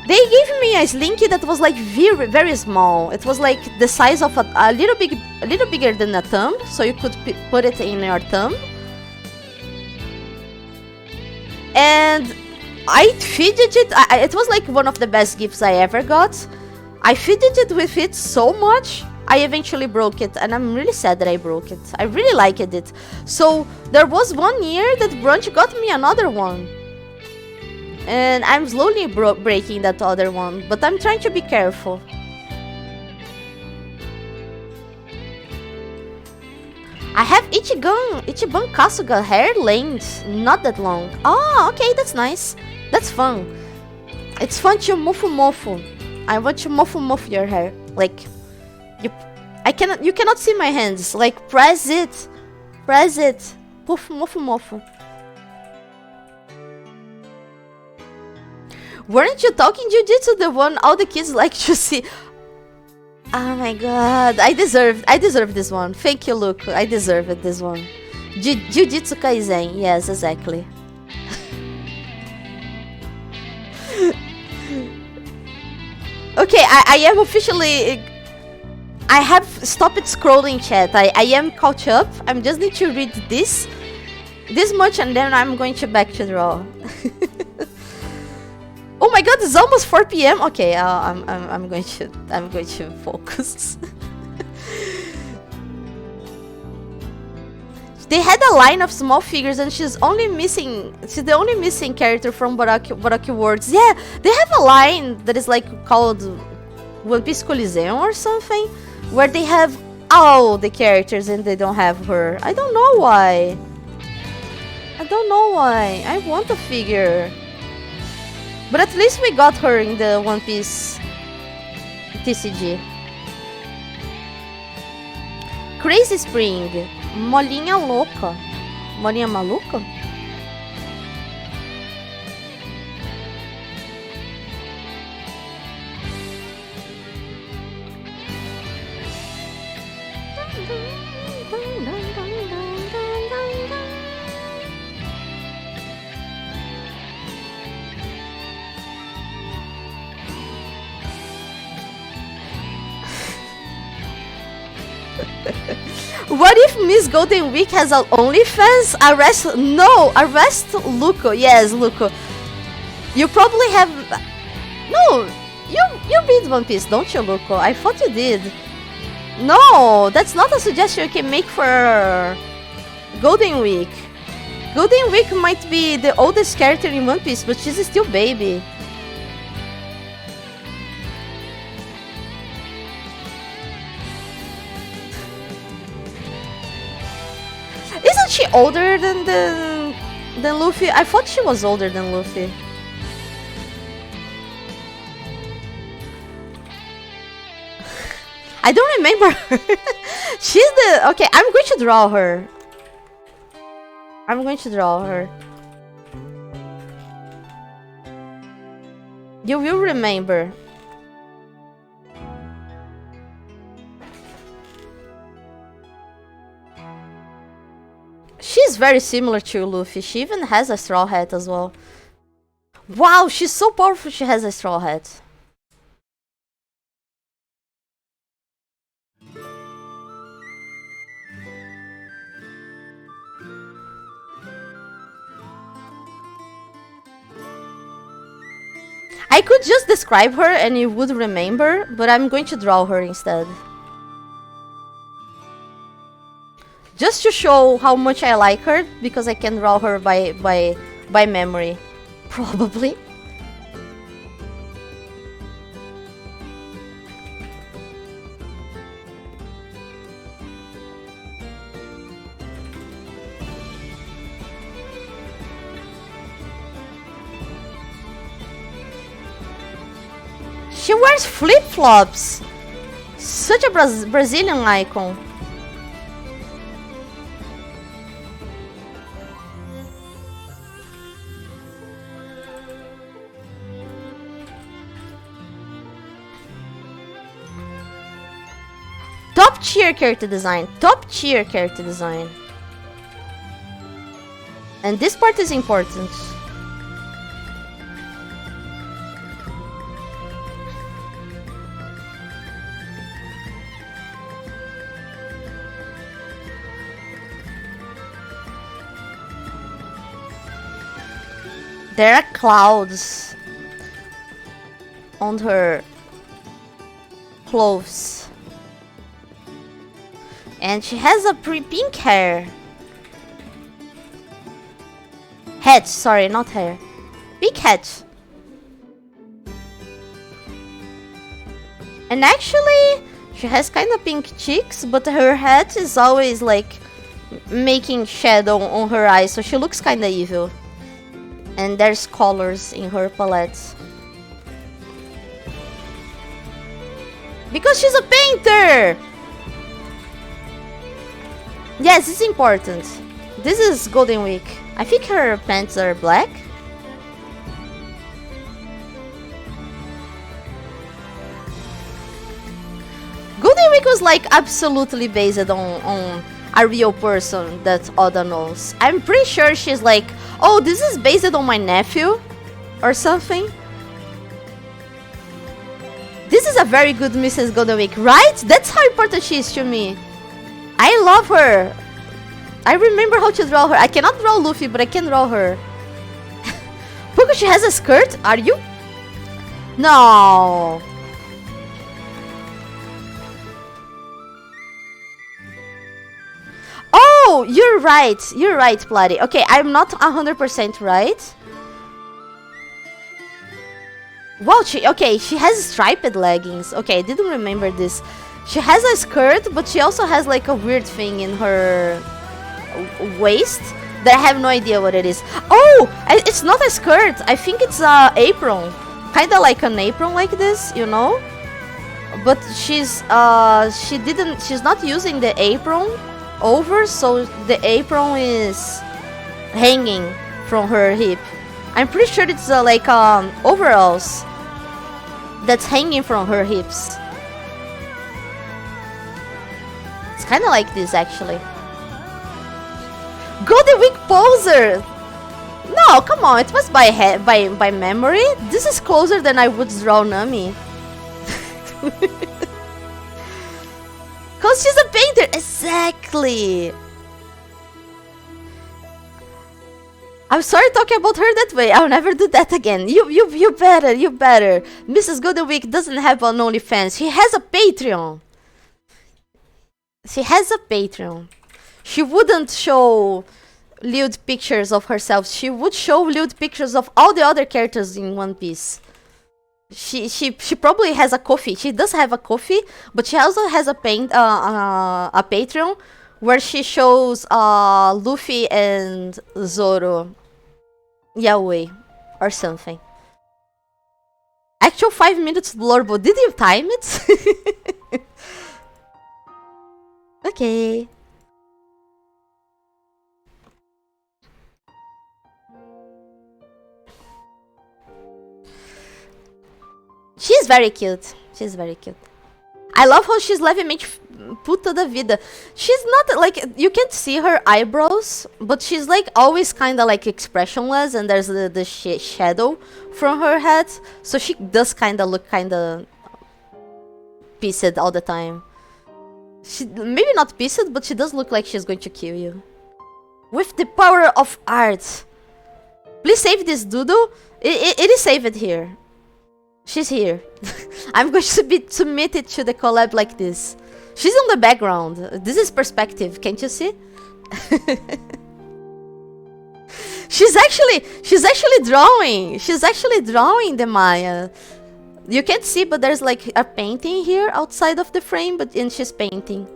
They gave me a slinky that was like very small. It was like the size of a little bigger than a thumb, so you could put it in your thumb. And I fidgeted. It was like one of the best gifts I ever got. I fidgeted with it so much, I eventually broke it, and I'm really sad that I broke it. I really liked it. So there was one year that Brunch got me another one. And I'm slowly breaking that other one, but I'm trying to be careful. I have Ichiban Kasuga hair length, not that long. Oh, okay, that's nice. That's fun. It's fun to mofu. I want to mofu your hair. Like, you cannot see my hands. Like, press it. Mofu. Weren't you talking Jiu-Jitsu, the one all the kids like to see? Oh my god, I deserve this one. Thank you, Luke. I deserve it, this one. Jiu-Jitsu Kaisen, yes, exactly. Okay, I am officially... I have stopped scrolling chat. I am caught up. I just need to read this much, and then I'm going to back to draw. Oh my god, it's almost 4 p.m. Okay, I'm going to focus. They had a line of small figures, and she's the only missing character from Baraki Words. Yeah, they have a line that is like called One Piece Coliseum or something, where they have all the characters and they don't have her. I don't know why. I want a figure. But at least we got her in the One Piece TCG. Crazy Spring. Molinha louca. Molinha maluca? What if Miss Golden Week has an OnlyFans? Arrest Luco. Yes, Luco. You probably have... No, you read One Piece, don't you, Luco? I thought you did. No, that's not a suggestion you can make for Golden Week. Golden Week might be the oldest character in One Piece, but she's still baby. Isn't she older than Luffy? I thought she was older than Luffy. I don't remember her. She's the... Okay, I'm going to draw her. You will remember. She's very similar to Luffy. She even has a straw hat as well. Wow, she's so powerful she has a straw hat. I could just describe her and you would remember, but I'm going to draw her instead. Just to show how much I like her, because I can draw her by memory. Probably. She wears flip-flops. Such a Brazilian icon. Top tier character design. Top tier character design. And this part is important. There are clouds on her clothes. And she has a pink hair. Hat, sorry, not hair. Pink hat. And actually, she has kind of pink cheeks, but her hat is always like making shadow on her eyes, so she looks kind of evil. And there's colors in her palette. Because she's a painter! Yes, it's important. This is Golden Week. I think her pants are black. Golden Week was like absolutely based on a real person that Oda knows. I'm pretty sure she's like, oh, this is based on my nephew or something. This is a very good Mrs. Golden Week, right? That's how important she is to me. I love her. I remember how to draw her. I cannot draw Luffy, but I can draw her. Panko, she has a skirt? Are you? No. Oh, you're right. You're right, Platty. Okay, I'm not 100% right. Wow, she has striped leggings. Okay, I didn't remember this. She has a skirt, but she also has like a weird thing in her waist that I have no idea what it is. Oh, it's not a skirt. I think it's a apron. Kind of like an apron like this, you know? But she's not using the apron over, so the apron is hanging from her hip. I'm pretty sure it's like overalls that's hanging from her hips. It's kind of like this, actually. Golden Week poser! No, come on, it was by memory. This is closer than I would draw Nami. Cause she's a painter, exactly. I'm sorry talking about her that way. I'll never do that again. You better. Mrs. Golden Week doesn't have an OnlyFans. She has a Patreon. She has a Patreon. She wouldn't show lewd pictures of herself. She would show lewd pictures of all the other characters in One Piece. She probably has a Ko-fi. She does have a Ko-fi, but she also has a Patreon where she shows Luffy and Zoro yaoi or something. Actual 5 minutes blurbo. Did you time it? Okay. She's very cute. She's very cute. I love how she's levemente puta da vida. She's not like, you can't see her eyebrows, but she's like always kind of like expressionless, and there's the shadow from her head, so she does kind of look kind of pissed all the time. She maybe not pissed, but she does look like she's going to kill you. With the power of art. Please save this doodle. It is saved here. She's here. I'm going to be submitted to the collab like this. She's on the background. This is perspective. Can't you see? She's actually drawing. She's actually drawing the Maya. You can't see, but there's like a painting here outside of the frame, and she's painting.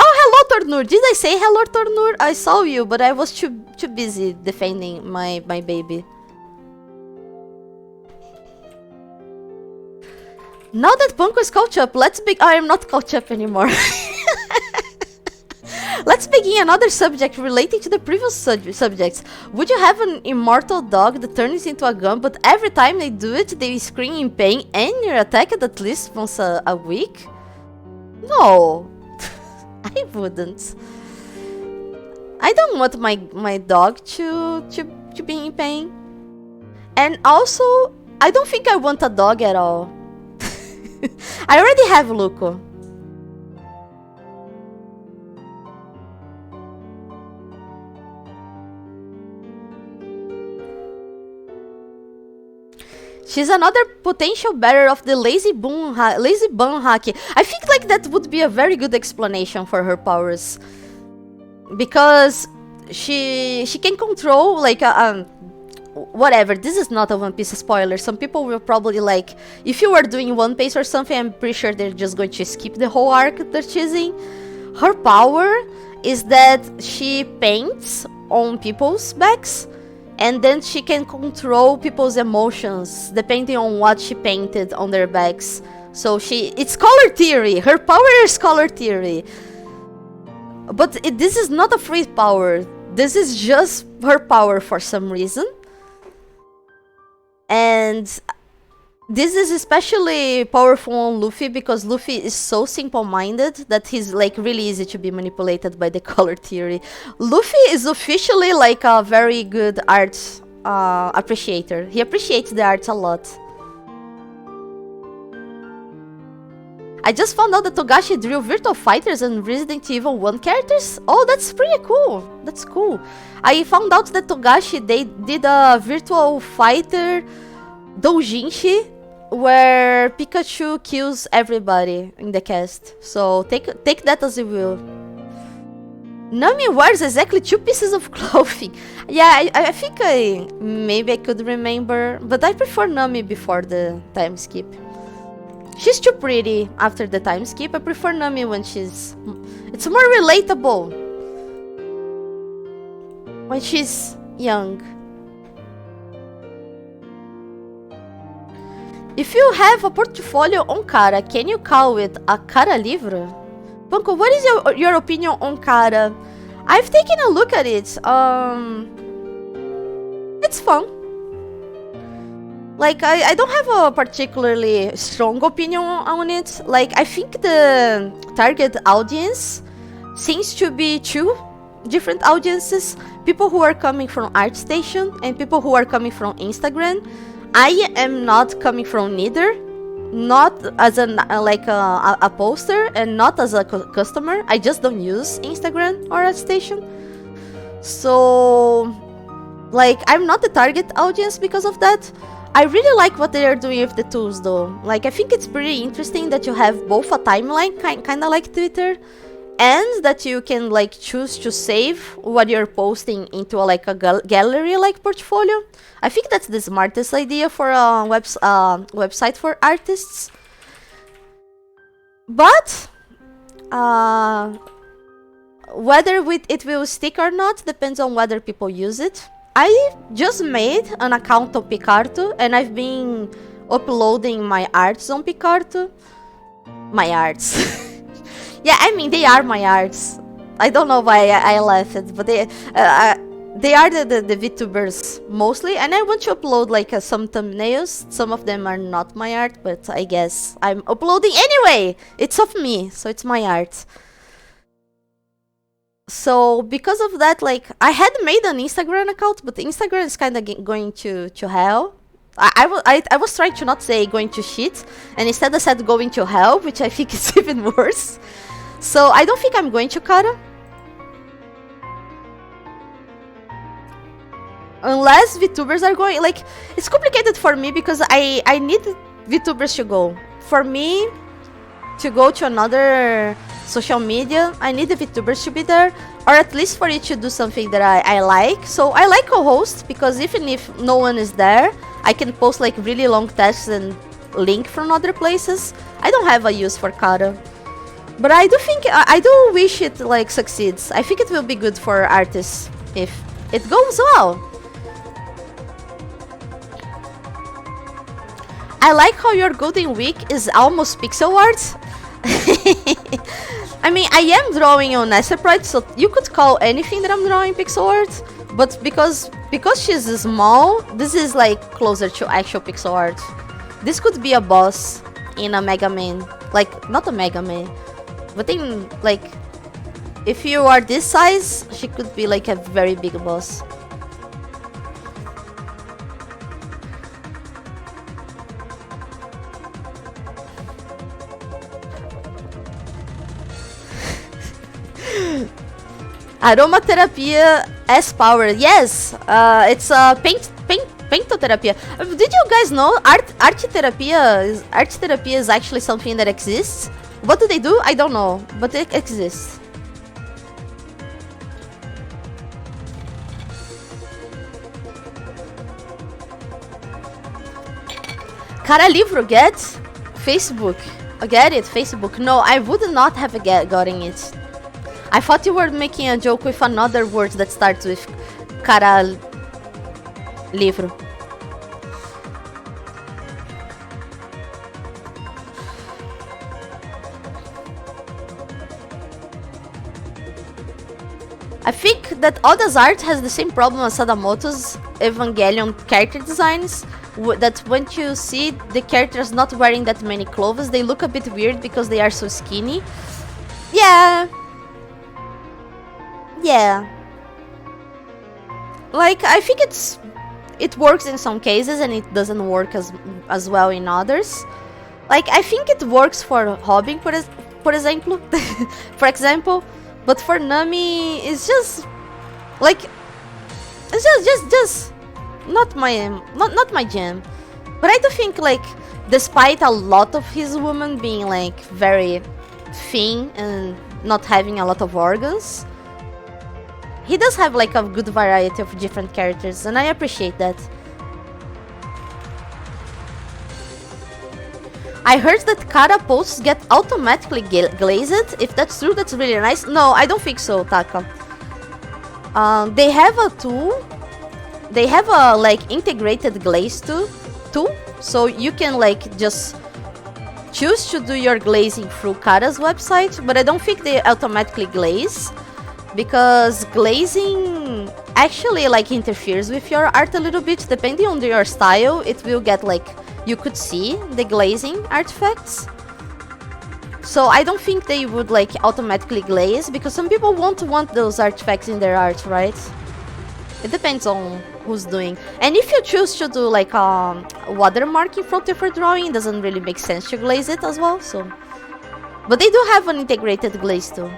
Oh, hello, Tornur. Did I say hello, Tornur? I saw you, but I was too busy defending my baby. Now that Panko is caught up, I am not caught up anymore. Let's begin another subject relating to the previous subjects. Would you have an immortal dog that turns into a gun, but every time they do it, they scream in pain and you're attacked at least once a week? No, I wouldn't. I don't want my dog to be in pain. And also, I don't think I want a dog at all. I already have Luco. She's another potential bearer of the lazy bum haki. I think like that would be a very good explanation for her powers, because she can control like whatever. This is not a One Piece spoiler. Some people will probably like, if you were doing One Piece or something, I'm pretty sure they're just going to skip the whole arc they're choosing. Her power is that she paints on people's backs, and then she can control people's emotions depending on what she painted on their backs. So it's color theory. Her power is color theory. But this is not a free power. This is just her power for some reason. And this is especially powerful on Luffy because Luffy is so simple-minded that he's like really easy to be manipulated by the color theory. Luffy is officially like a very good art appreciator. He appreciates the art a lot. I just found out that Togashi drew Virtual Fighters and Resident Evil 1 characters. Oh, that's pretty cool. That's cool. I found out that Togashi, they did a Virtual Fighter doujinshi where Pikachu kills everybody in the cast. So take that as you will. Nami wears exactly 2 pieces of clothing. Yeah, I think maybe I could remember, but I prefer Nami before the time skip. She's too pretty after the time skip. I prefer Nami when it's more relatable when she's young. If you have a portfolio on Kara, can you call it a Kara livro? Panko, what is your opinion on Kara? I've taken a look at it. It's fun. Like, I don't have a particularly strong opinion on it. Like, I think the target audience seems to be 2 different audiences. People who are coming from ArtStation and people who are coming from Instagram. I am not coming from neither. Not as a poster and not as a customer. I just don't use Instagram or ArtStation. So, like, I'm not the target audience because of that. I really like what they are doing with the tools though. Like, I think it's pretty interesting that you have both a timeline, kind of like Twitter, and that you can like choose to save what you're posting into a gallery like portfolio. I think that's the smartest idea for a website for artists. But whether it will stick or not depends on whether people use it. I just made an account on Picarto and I've been uploading my arts on Picarto. My arts. Yeah, I mean, they are my arts. I don't know why I laughed, but they are the VTubers mostly, and I want to upload like some thumbnails. Some of them are not my art, but I guess I'm uploading anyway. It's of me, so it's my art. So because of that, like, I had made an Instagram account, but Instagram is kind of going to hell. I was trying to not say going to shit, and instead I said going to hell, which I think is even worse. So I don't think I'm going to Kara. Unless VTubers are going, like, it's complicated for me because I need VTubers to go. For me to go to another social media, I need the VTubers to be there, or at least for it to do something that I like. So I like co-host because even if no one is there, I can post like really long texts and link from other places. I don't have a use for Kara. But I do wish it like succeeds. I think it will be good for artists if it goes well. I like how your Golden Week is almost pixel art. I mean, I am drawing on Acerprite, so you could call anything that I'm drawing pixel art. But because she's small, this is like closer to actual pixel art. This could be a boss in a Mega Man. Like, not a Mega Man, but in, like, if you are this size, she could be like a very big boss. Aromatherapy S-Power. Yes, it's a paintotherapy. Did you guys know art therapy is actually something that exists? What do they do? I don't know, but it exists. Cara livro, get Facebook. Get it, Facebook. No, I would not have gotten it. I thought you were making a joke with another word that starts with cara livro. I think that Oda's art has the same problem as Sadamoto's Evangelion character designs. That when you see the characters not wearing that many clothes, they look a bit weird because they are so skinny. Yeah. Yeah. Like, I think it works in some cases and it doesn't work as well in others. Like, I think it works for Robin, for example. For example, but for Nami, it's just like it's just not my jam. But I do think, like, despite a lot of his women being like very thin and not having a lot of organs, he does have like a good variety of different characters, and I appreciate that. I heard that Kara posts get automatically glazed. If that's true, that's really nice. No, I don't think so, Taka. They have a tool. They have a like integrated glaze tool, so you can like just choose to do your glazing through Kara's website, but I don't think they automatically glaze, because glazing actually like interferes with your art a little bit. Depending on your style, it will get like, you could see the glazing artifacts. So I don't think they would like automatically glaze, because some people won't want those artifacts in their art, right? It depends on who's doing. And if you choose to do like a watermark in front of your drawing, it doesn't really make sense to glaze it as well. So, but they do have an integrated glaze too.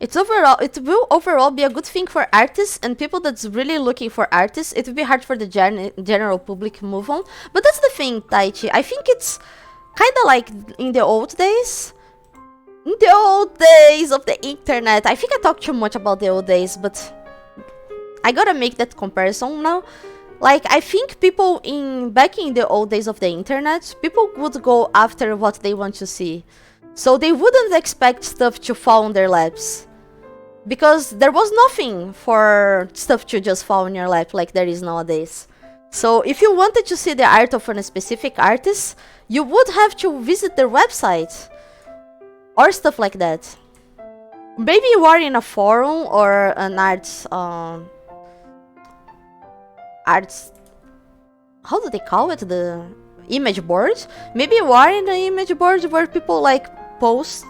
It will overall be a good thing for artists and people that's really looking for artists. It will be hard for the general public to move on. But that's the thing, Taichi. I think it's kind of like in the old days. In the old days of the internet. I think I talked too much about the old days, but I gotta make that comparison now. Like, I think people back in the old days of the internet, people would go after what they want to see. So they wouldn't expect stuff to fall on their laps, because there was nothing for stuff to just fall in your lap like there is nowadays. So if you wanted to see the art of a specific artist, you would have to visit their website or stuff like that. Maybe you are in a forum or an arts, how do they call it? The image board? Maybe you are in an image board where people like post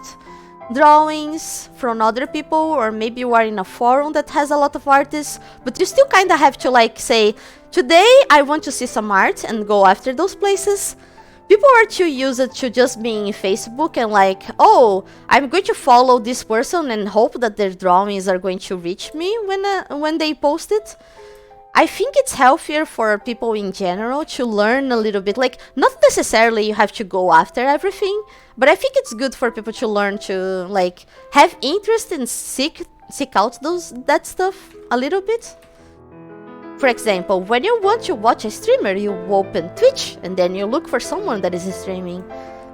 drawings from other people, or maybe you are in a forum that has a lot of artists, but you still kind of have to like say, today I want to see some art, and go after those places. People are too used to just being in Facebook and like, oh, I'm going to follow this person and hope that their drawings are going to reach me when they post it. I think it's healthier for people in general to learn a little bit. Like, not necessarily you have to go after everything, but I think it's good for people to learn to like have interest and seek out that stuff a little bit. For example, when you want to watch a streamer, you open Twitch and then you look for someone that is streaming.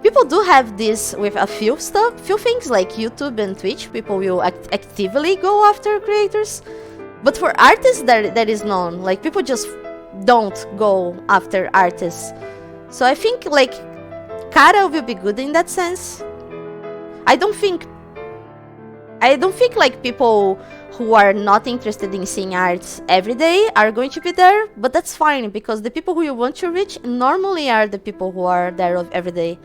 People People do have this with a few things like YouTube and Twitch. People will actively go after creators, but for artists, that is known. Like, people just don't go after artists. So I think like Kara will be good in that sense. I don't think like people who are not interested in seeing art every day are going to be there, but that's fine, because the people who you want to reach normally are the people who are there every day.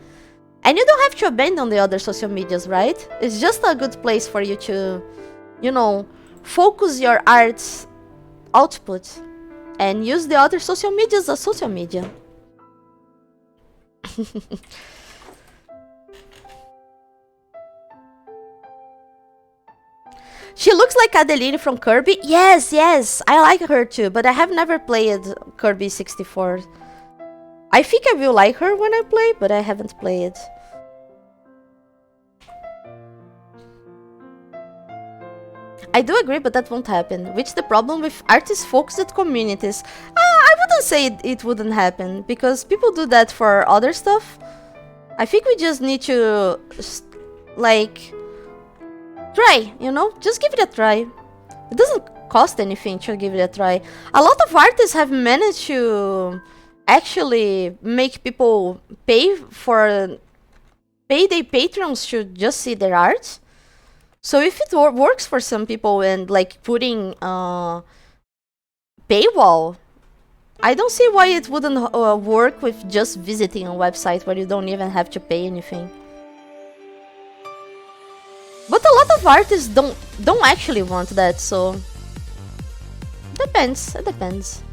And you don't have to abandon the other social medias, right? It's just a good place for you to, you know, focus your art output and use the other social medias as social media. She looks like Adeline from Kirby. Yes, yes, I like her too, but I have never played Kirby 64. I think I will like her when I play, but I haven't played. I do agree, but that won't happen. Which the problem with artist-focused communities? I wouldn't say it wouldn't happen, because people do that for other stuff. I think we just need to, like, try, you know? Just give it a try. It doesn't cost anything to give it a try. A lot of artists have managed to actually make people pay their patrons to just see their art. So if it works for some people, and like putting paywall, I don't see why it wouldn't work with just visiting a website where you don't even have to pay anything. But a lot of artists don't actually want that, so depends. It depends.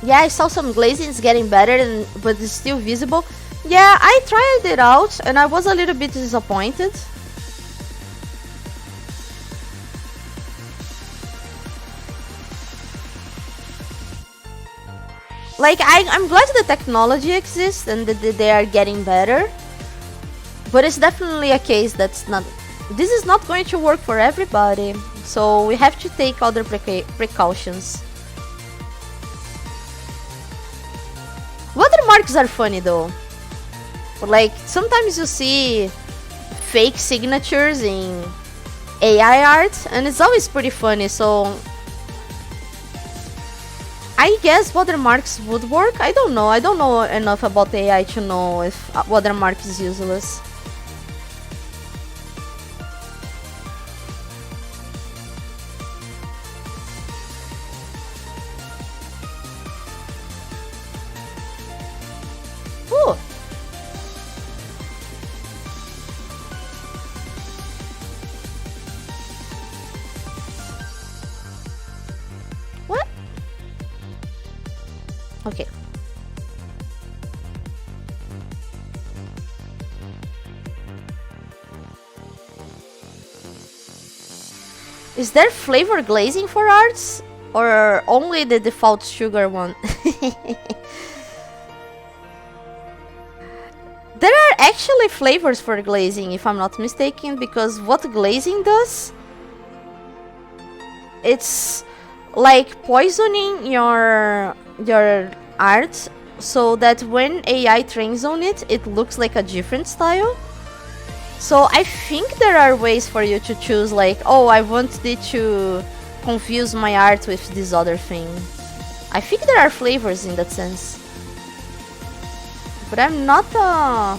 Yeah, I saw some glazing is getting better, but it's still visible. Yeah, I tried it out and I was a little bit disappointed. Like, I'm glad the technology exists and that they are getting better. But it's definitely a case that's not... This is not going to work for everybody. So we have to take other precautions. Watermarks are funny though. Like, sometimes you see fake signatures in AI art, and it's always pretty funny, so I guess watermarks would work. I don't know. I don't know enough about AI to know if watermark is useless. Ooh. What? Okay. Is there flavor glazing for arts? Or only the default sugar one? There are actually flavors for glazing, if I'm not mistaken, because what glazing does, it's like poisoning your art so that when AI trains on it, it looks like a different style. So I think there are ways for you to choose, like, oh, I want it to confuse my art with this other thing. I think there are flavors in that sense. But I'm not a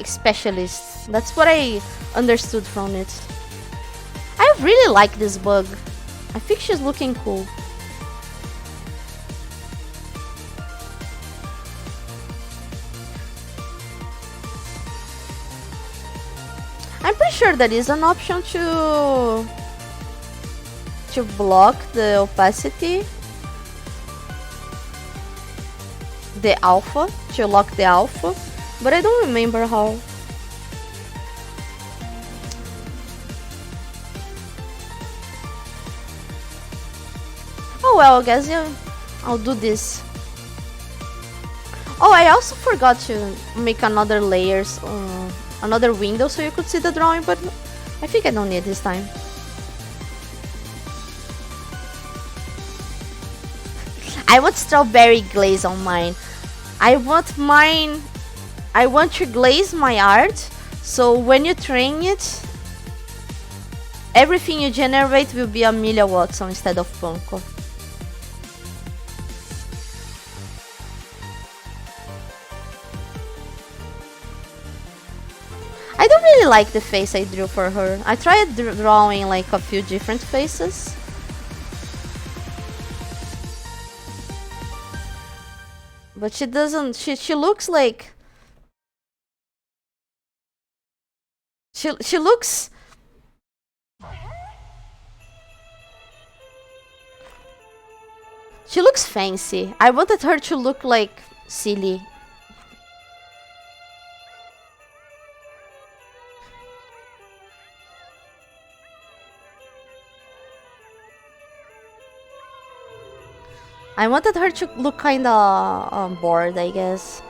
specialist. That's what I understood from it. I really like this bug. I think she's looking cool. I'm pretty sure there is an option to block the opacity. The alpha, to lock the alpha, but I don't remember how. well, I guess I'll do this. Oh, I also forgot to make another layers, another window so you could see the drawing, but I think I don't need this time. I want strawberry glaze on mine. I want to glaze my art, so when you train it, everything you generate will be Amelia Watson instead of Panko. I don't really like the face I drew for her. I tried drawing like a few different faces. But she doesn't, she looks like... She looks... She looks fancy. I wanted her to look like silly. I wanted her to look kinda bored, I guess.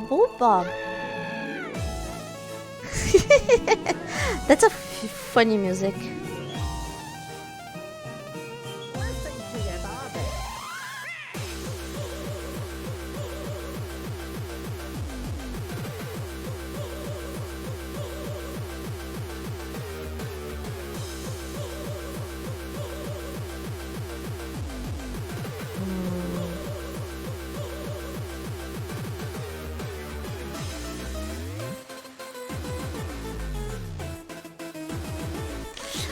Boba. That's a funny music.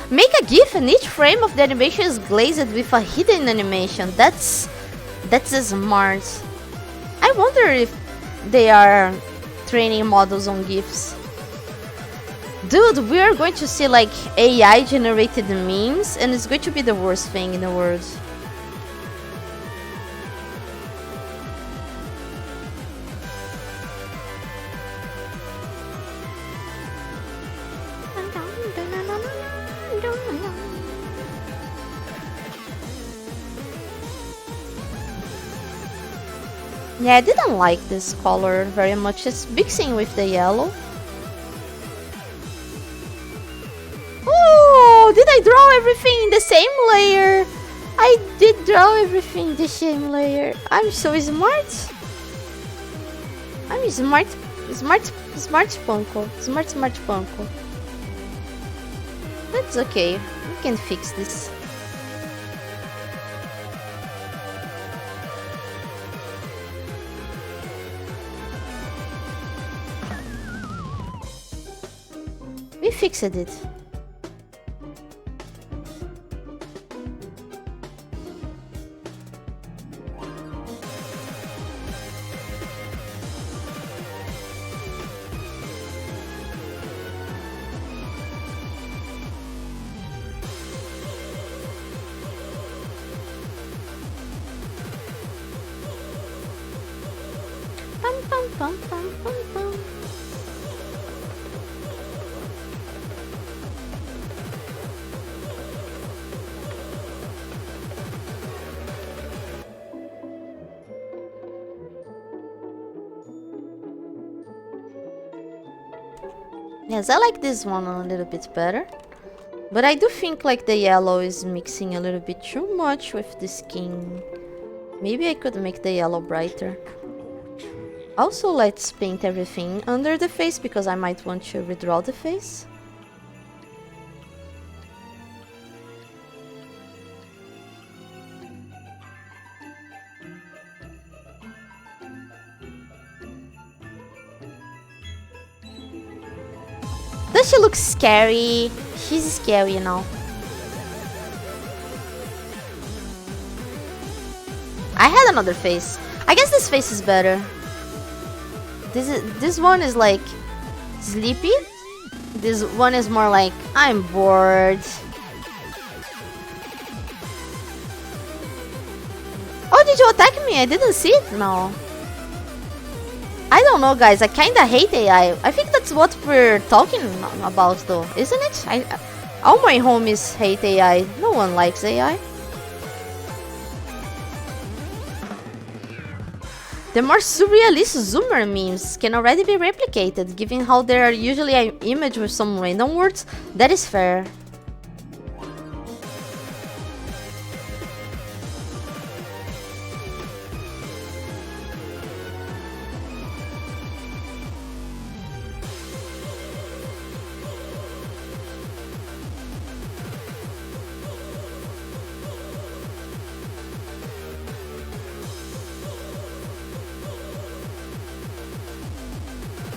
Make a GIF and each frame of the animation is glazed with a hidden animation. That's smart. I wonder if they are training models on GIFs. Dude, we are going to see like AI generated memes and it's going to be the worst thing in the world. Yeah, I didn't like this color very much. It's mixing with the yellow. Oh, did I draw everything in the same layer? I did draw everything in the same layer. I'm so smart. I'm smart Panko. Smart Panko. That's okay. We can fix this. We fixed it. Pum pum pum pum pum pum. Yes, I like this one a little bit better. But I do think like the yellow is mixing a little bit too much with the skin. Maybe I could make the yellow brighter. Also, let's paint everything under the face because I might want to redraw the face. Does she look scary? She's scary, you know. I had another face. I guess this face is better. This one is like sleepy. This one is more like I'm bored. Oh, did did you attack me? I didn't see it. No. I don't know, guys. I kinda hate AI. I think that's what we're talking about, though, isn't it? All my homies hate AI. No one likes AI. The more surrealist zoomer memes can already be replicated, given how they are usually an image with some random words. That is fair.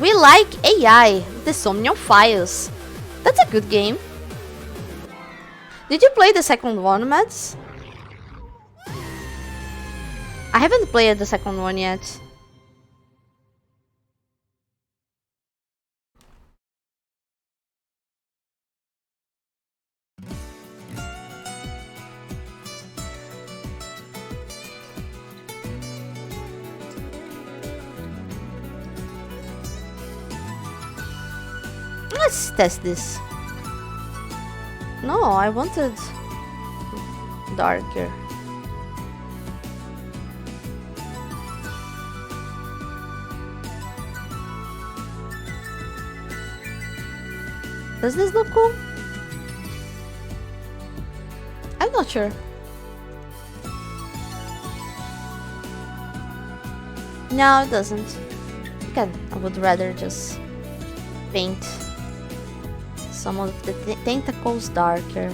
We like AI, the Somnium Files. That's a good game. Did you play the second one, Mads? I haven't played the second one yet. Let's test this. No, I wanted darker. Does this look cool? I'm not sure. No, it doesn't. Again, I would rather just paint some of the tentacles darker.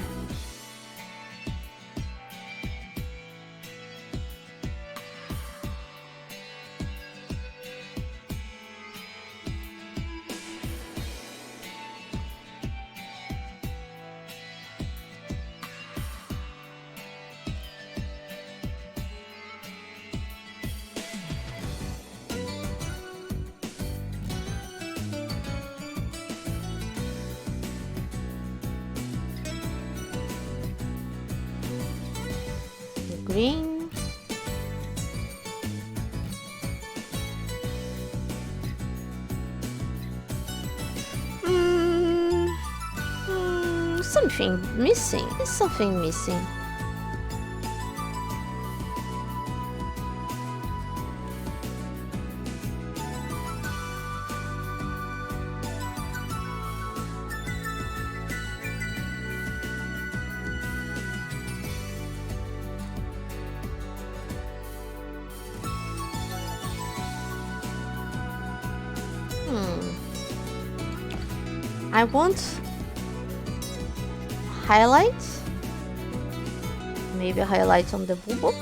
Green. Something missing. There's something missing. I want highlights. Maybe a highlight on the bubble.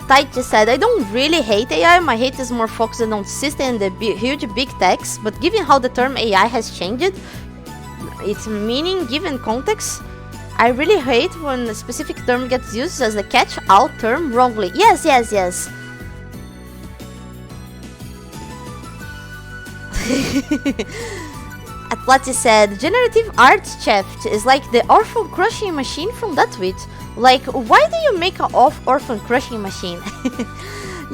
Tight just said, I don't really hate AI, my hate is more focused on system and the huge big techs, but given how the term AI has changed, its meaning given context, I really hate when a specific term gets used as a catch-all term wrongly. Yes, yes, yes. Atplati said, generative art chef is like the orphan crushing machine from that tweet. Like, why do you make an orphan crushing machine?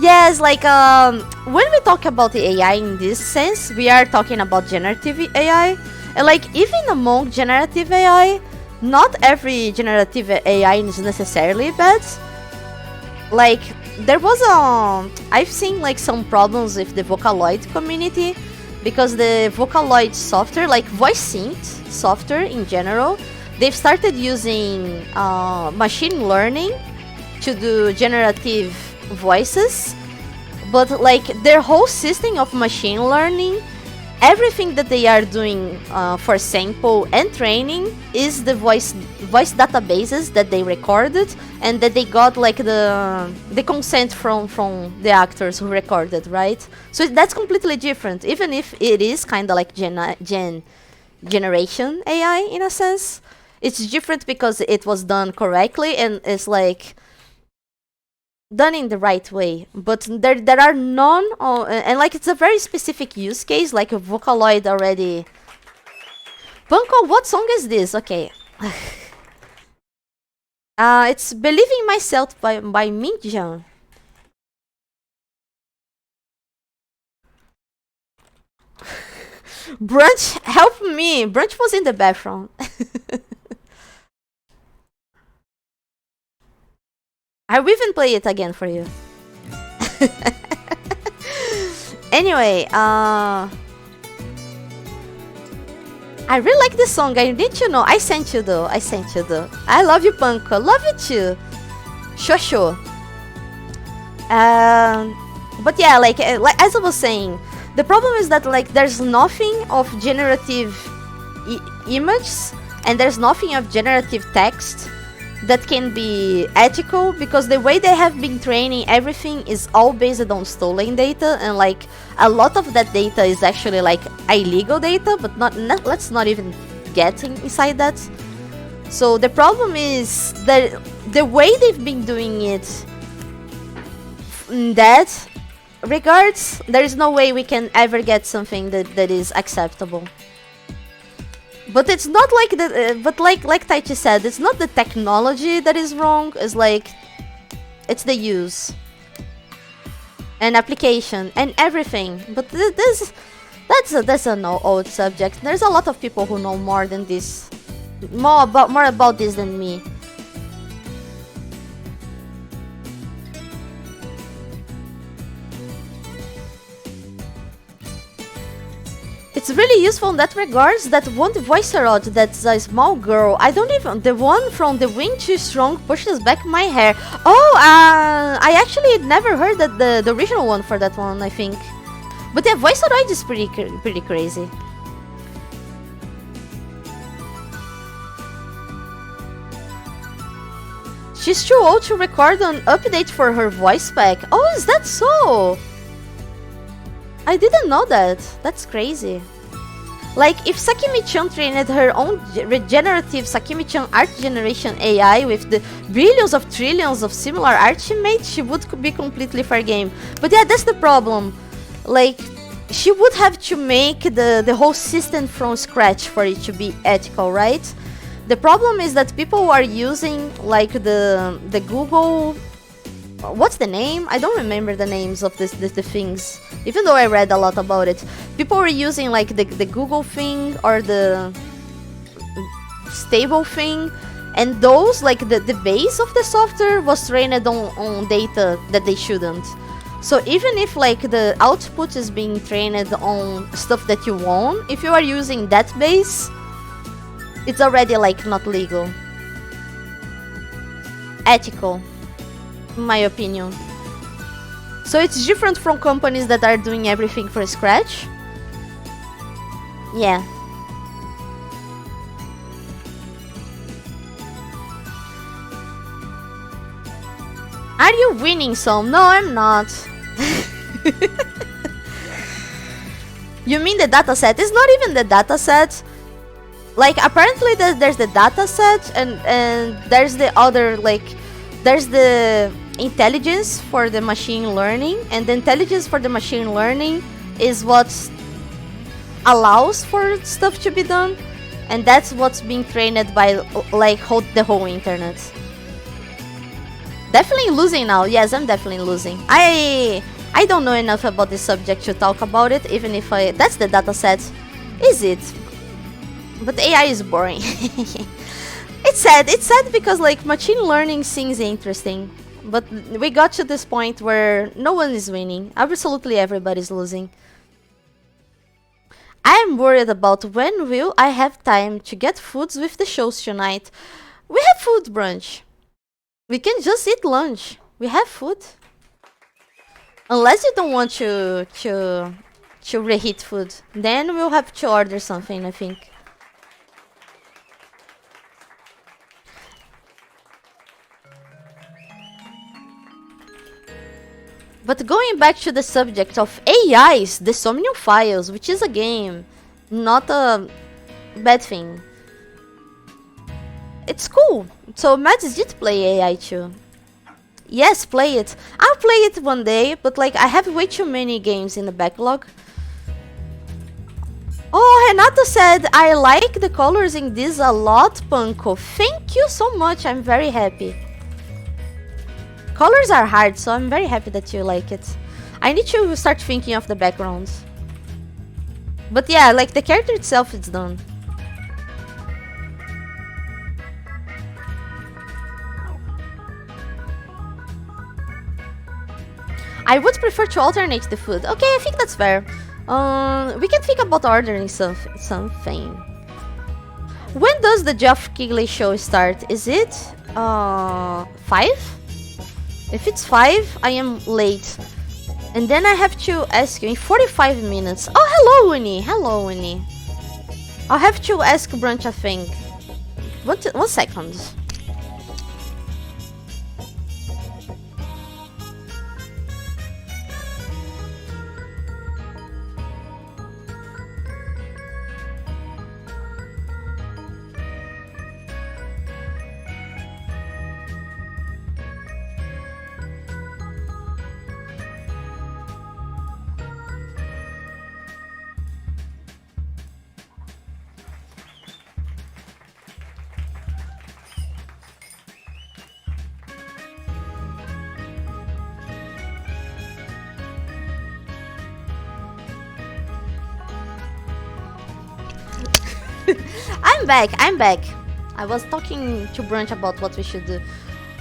Yes, like, when we talk about the AI in this sense, we are talking about generative AI. And like, even among generative AI, not every generative AI is necessarily bad. Like, there was I've seen like some problems with the Vocaloid community, because the Vocaloid software, like voice synced software in general, they've started using machine learning to do generative voices, but like their whole system of machine learning, everything that they are doing for sample and training is the voice databases that they recorded and that they got like the consent from the actors who recorded, right? So that's completely different, even if it is kind of like generation AI in a sense. It's different because it was done correctly and it's like done in the right way. But there are none, and like it's a very specific use case, like a Vocaloid already. Panko, what song is this? Okay. It's Believing Myself by Minjian. Brunch, help me! Brunch was in the bathroom. I will even play it again for you. Anyway, I really like this song. I need to know. I sent you though. I love you, Panko. Love you too. Sure. But yeah, like as I was saying, the problem is that like there's nothing of generative images and there's nothing of generative text that can be ethical, because the way they have been training everything is all based on stolen data, and like a lot of that data is actually like illegal data, but not let's not even get inside that. So the problem is that the way they've been doing it in that regards, there is no way we can ever get something that is acceptable. But it's not like the but like Taichi said, it's not the technology that is wrong, it's like it's the use and application and everything. But that's an old subject. There's a lot of people who know more than this, more about this than me. It's really useful in that regards. That one Voicerod, that's a small girl. I don't even... The one from The Wind Too Strong pushes back my hair. Oh, I actually never heard that the original one for that one, I think. But yeah, Voicerod is pretty crazy. She's too old to record an update for her voice pack. Oh, is that so? I didn't know that. That's crazy. Like, if Sakimi-chan trained her own regenerative Sakimi-chan art generation AI with the billions of trillions of similar art she made, she would be completely fair game. But yeah, that's the problem. Like, she would have to make the whole system from scratch for it to be ethical, right? The problem is that people are using, like, the Google... What's the name? I don't remember the names of the things, even though I read a lot about it. People were using like the Google thing or the stable thing, and those, like the base of the software was trained on data that they shouldn't. So even if like the output is being trained on stuff that you own, if you are using that base, it's already like not legal. Ethical, in my opinion. So it's different from companies that are doing everything from scratch. Yeah. Are you winning some? No, I'm not. You mean the dataset? It's not even the dataset. Like, apparently there's the dataset and there's the other, like, there's the intelligence for the machine learning, and the intelligence for the machine learning is what allows for stuff to be done, and that's what's being trained by, like, the whole internet. Definitely losing now. Yes, I'm definitely losing. I don't know enough about this subject to talk about it, even if that's the dataset. Is it? But AI is boring. It's sad because, like, machine learning seems interesting, but we got to this point where no one is winning. Absolutely everybody's losing. I'm worried about when will I have time to get foods with the shows tonight. We have food brunch. We can just eat lunch. We have food. Unless you don't want to reheat food, then we'll have to order something, I think. But going back to the subject of AIs, the Somnium Files, which is a game, not a bad thing. It's cool. So Mads did play AI too. Yes, play it. I'll play it one day, but like I have way too many games in the backlog. Oh, Renato said, I like the colors in this a lot, Panko. Thank you so much, I'm very happy. Colors are hard, so I'm very happy that you like it. I need to start thinking of the backgrounds. But yeah, like the character itself is done. I would prefer to alternate the food. Okay, I think that's fair. We can think about ordering something. When does the Geoff Keighley show start? Is it 5? If it's 5, I am late. And then I have to ask you in 45 minutes. Oh, hello, Uni. Hello, Uni. I'll have to ask Brunch a thing. 1 second. I'm back. I was talking to Brunch about what we should do.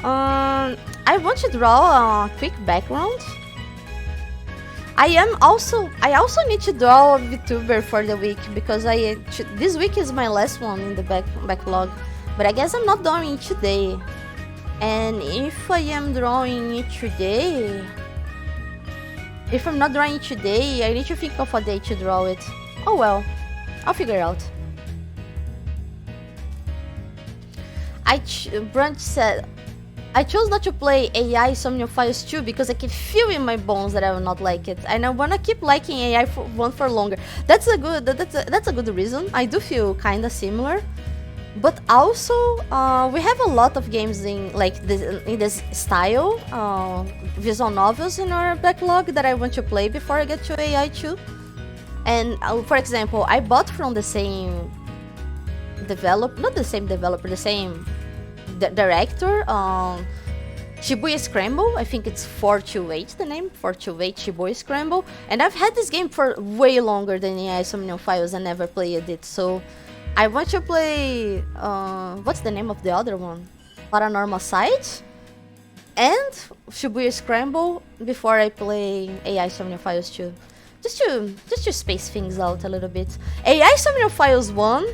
I want to draw a quick background. I also need to draw a VTuber for the week because this week is my last one in the backlog. But I guess I'm not drawing it today. And if I am drawing it today, if I'm not drawing it today, I need to think of a day to draw it. Oh well, I'll figure it out. Brunch said, I chose not to play AI Somniophiles 2 because I can feel in my bones that I will not like it, and I wanna keep liking AI for longer. That's a good reason. I do feel kinda similar, but also we have a lot of games in this style, visual novels in our backlog that I want to play before I get to AI 2. And for example, I bought from the same the same director, Shibuya Scramble. I think it's 428 the name, 428 Shibuya Scramble. And I've had this game for way longer than AI Somniophiles and never played it. So I want to play, what's the name of the other one? Paranormal Sight and Shibuya Scramble before I play AI Somniophiles 2. Just to space things out a little bit. AI Somniophiles 1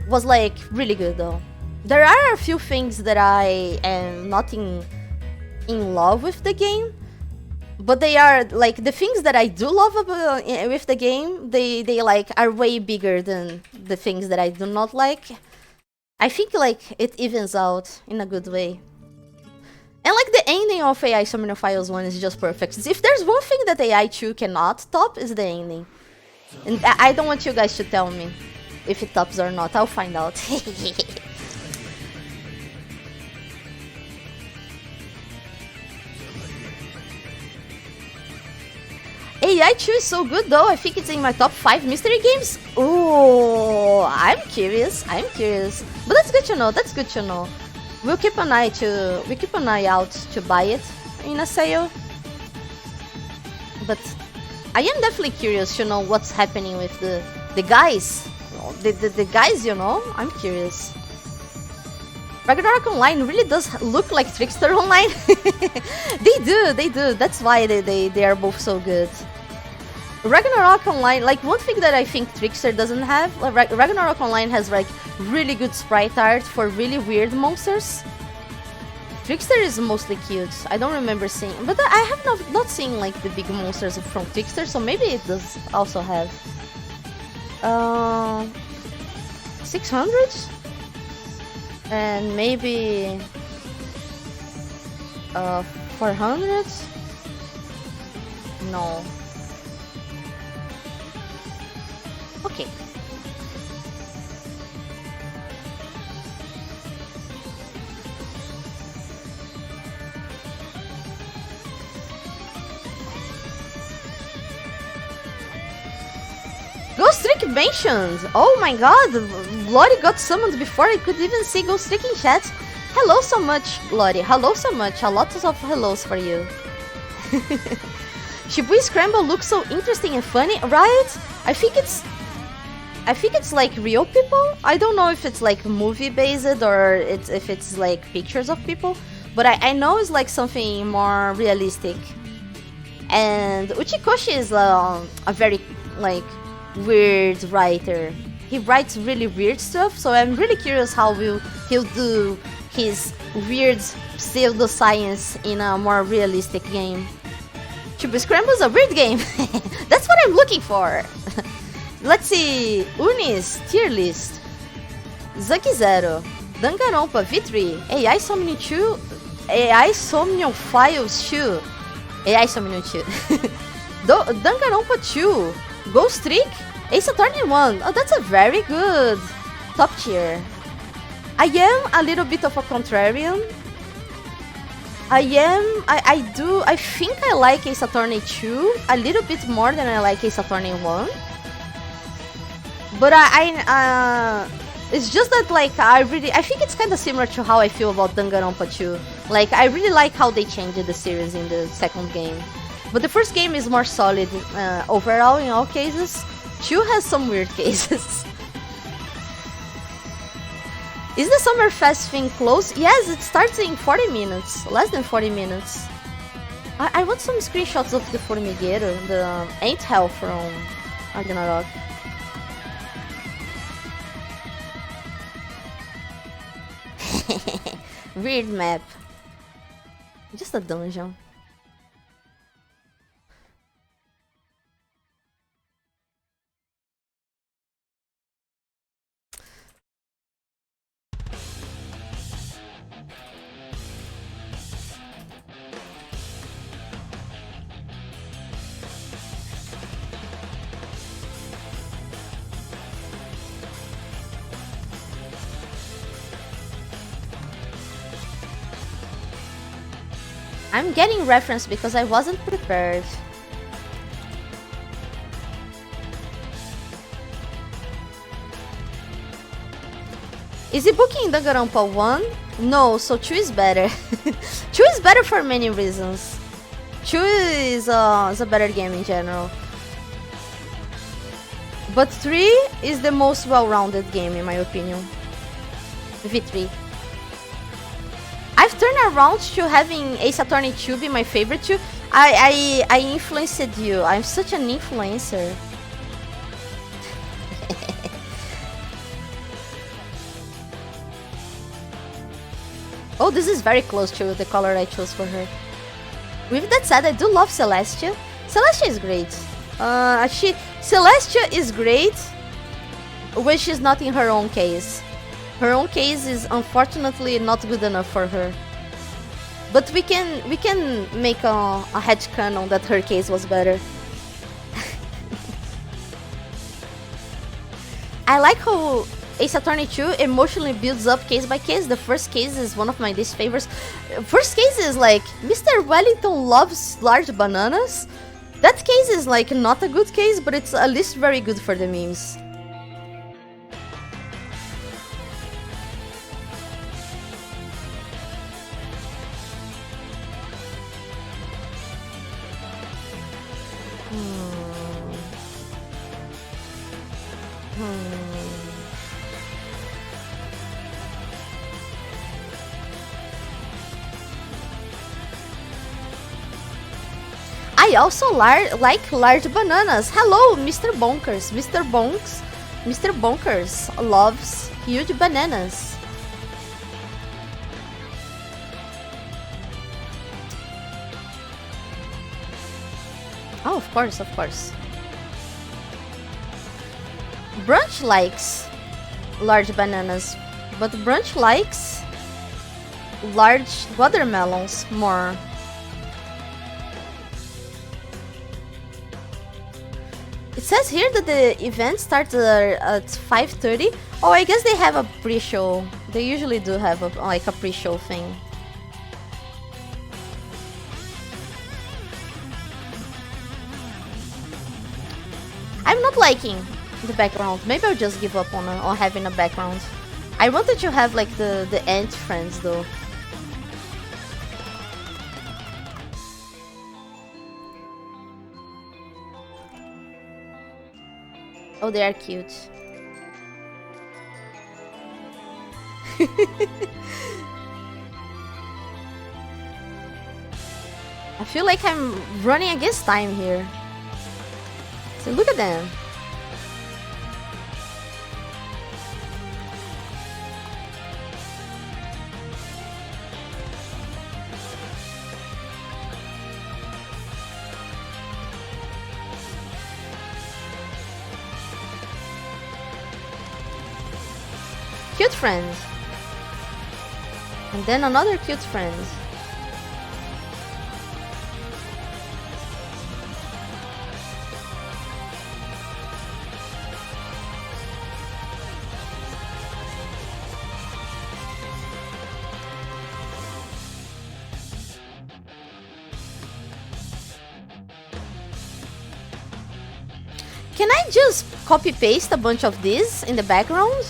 was like really good though. There are a few things that I am not in love with the game, but they are like the things that I do love with the game. They like are way bigger than the things that I do not like. I think like it evens out in a good way. And like the ending of AI Somniophiles 1 is just perfect. If there's one thing that AI 2 cannot top, is the ending. And I don't want you guys to tell me if it tops or not. I'll find out. AI 2 is so good though. I think it's in my top 5 mystery games. Ooh, I'm curious. But that's good to know. That's good to know. We'll keep an eye out to buy it in a sale. But I am definitely curious to know what's happening with the guys. The guys, you know, I'm curious. Ragnarok Online really does look like Trickster Online. They do. That's why they are both so good. Ragnarok Online, like one thing that I think Trickster doesn't have, like, Ragnarok Online has like really good sprite art for really weird monsters. Trickster is mostly cute. I don't remember seeing, but I have not seen like the big monsters from Trickster, so maybe it does also have. 600 and maybe 400. No. Okay. Ghost Trick mentioned! Oh my god! Lori got summoned before I could even see Ghost Trick in chat. Hello so much, Lori. Hello so much. A lot of hellos for you. Shibuya Scramble looks so interesting and funny, right? I think it's like real people. I don't know if it's like movie based or if it's like pictures of people, but I know it's like something more realistic. And Uchikoshi is a very like weird writer. He writes really weird stuff, so I'm really curious how he'll do his weird pseudoscience in a more realistic game. Shibuya Scramble is a weird game. That's what I'm looking for. Let's see. Unis tier list. Zuki 0, Danganronpa V3, AI Somnium 2, AI Somnium Files 2, AI Somnium 2, Danganronpa 2, Ghost Trick, Ace Attorney 1. Oh, that's a very good top tier. I am a little bit of a contrarian. I think I like Ace Attorney 2 a little bit more than I like Ace Attorney 1. But it's just that like I think it's kind of similar to how I feel about Danganronpa 2. Like I really like how they changed the series in the second game. But the first game is more solid overall in all cases. 2 has some weird cases. Is the Summerfest thing close? Yes, it starts in 40 minutes. Less than 40 minutes. I want some screenshots of the Formigueiro, the Ain't Hell from Ragnarok. Weird map. Just a dungeon. I'm getting reference because I wasn't prepared. Is it booking Danganronpa 1? No, so 2 is better. 2 is better for many reasons. 2 is a better game in general. But 3 is the most well-rounded game in my opinion. V3. I've turned around to having Ace Attorney 2 be my favorite too. I influenced you. I'm such an influencer. Oh, this is very close to the color I chose for her. With that said, I do love Celestia. Celestia is great. Celestia is great when she's not in her own case. Her own case is unfortunately not good enough for her. But we can make a headcanon that her case was better. I like how Ace Attorney 2 emotionally builds up case by case. The first case is one of my least favorites. First case is like, Mr. Wellington loves large bananas. That case is like not a good case, but it's at least very good for the memes. I also like large bananas. Hello, Mr. Bonkers. Mr. Bonkers loves huge bananas. Oh, of course. Brunch likes large bananas, but Brunch likes large watermelons more. It says here that the event starts at 5:30. Oh, I guess they have a pre-show. They usually do have a pre-show thing. I'm not liking the background. Maybe I'll just give up on having a background. I wanted to have like the ant friends though. Oh, they are cute. I feel like I'm running against time here. So look at them. Cute friends. And then another cute friend. Can I just copy paste a bunch of these in the background?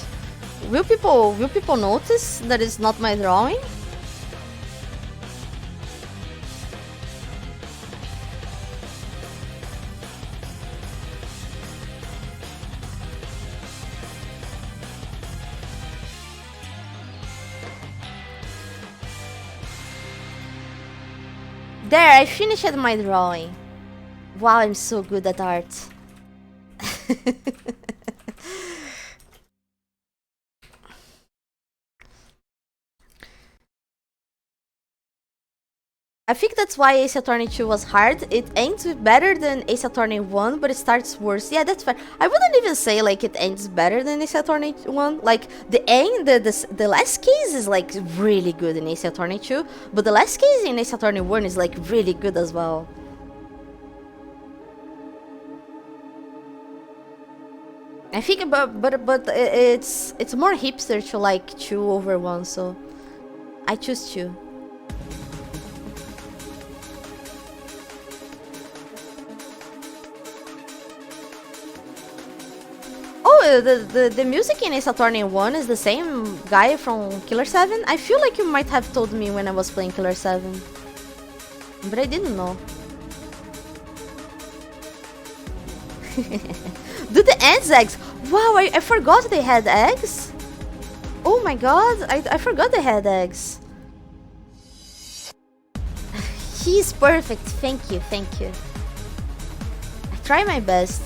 Will people notice that it's not my drawing? There, I finished my drawing. Wow, I'm so good at art. I think that's why Ace Attorney 2 was hard. It ends better than Ace Attorney 1, but it starts worse. Yeah, that's fair. I wouldn't even say like it ends better than Ace Attorney 1. Like the end, the last case is like really good in Ace Attorney 2, but the last case in Ace Attorney 1 is like really good as well. I think, but it's more hipster to like 2 over 1, so I choose 2. Oh, the music in Ace Attorney 1 is the same guy from Killer 7? I feel like you might have told me when I was playing Killer 7. But I didn't know. Do the ants eggs? Wow, I forgot they had eggs. Oh my god, I forgot they had eggs. He's perfect, thank you, thank you. I try my best.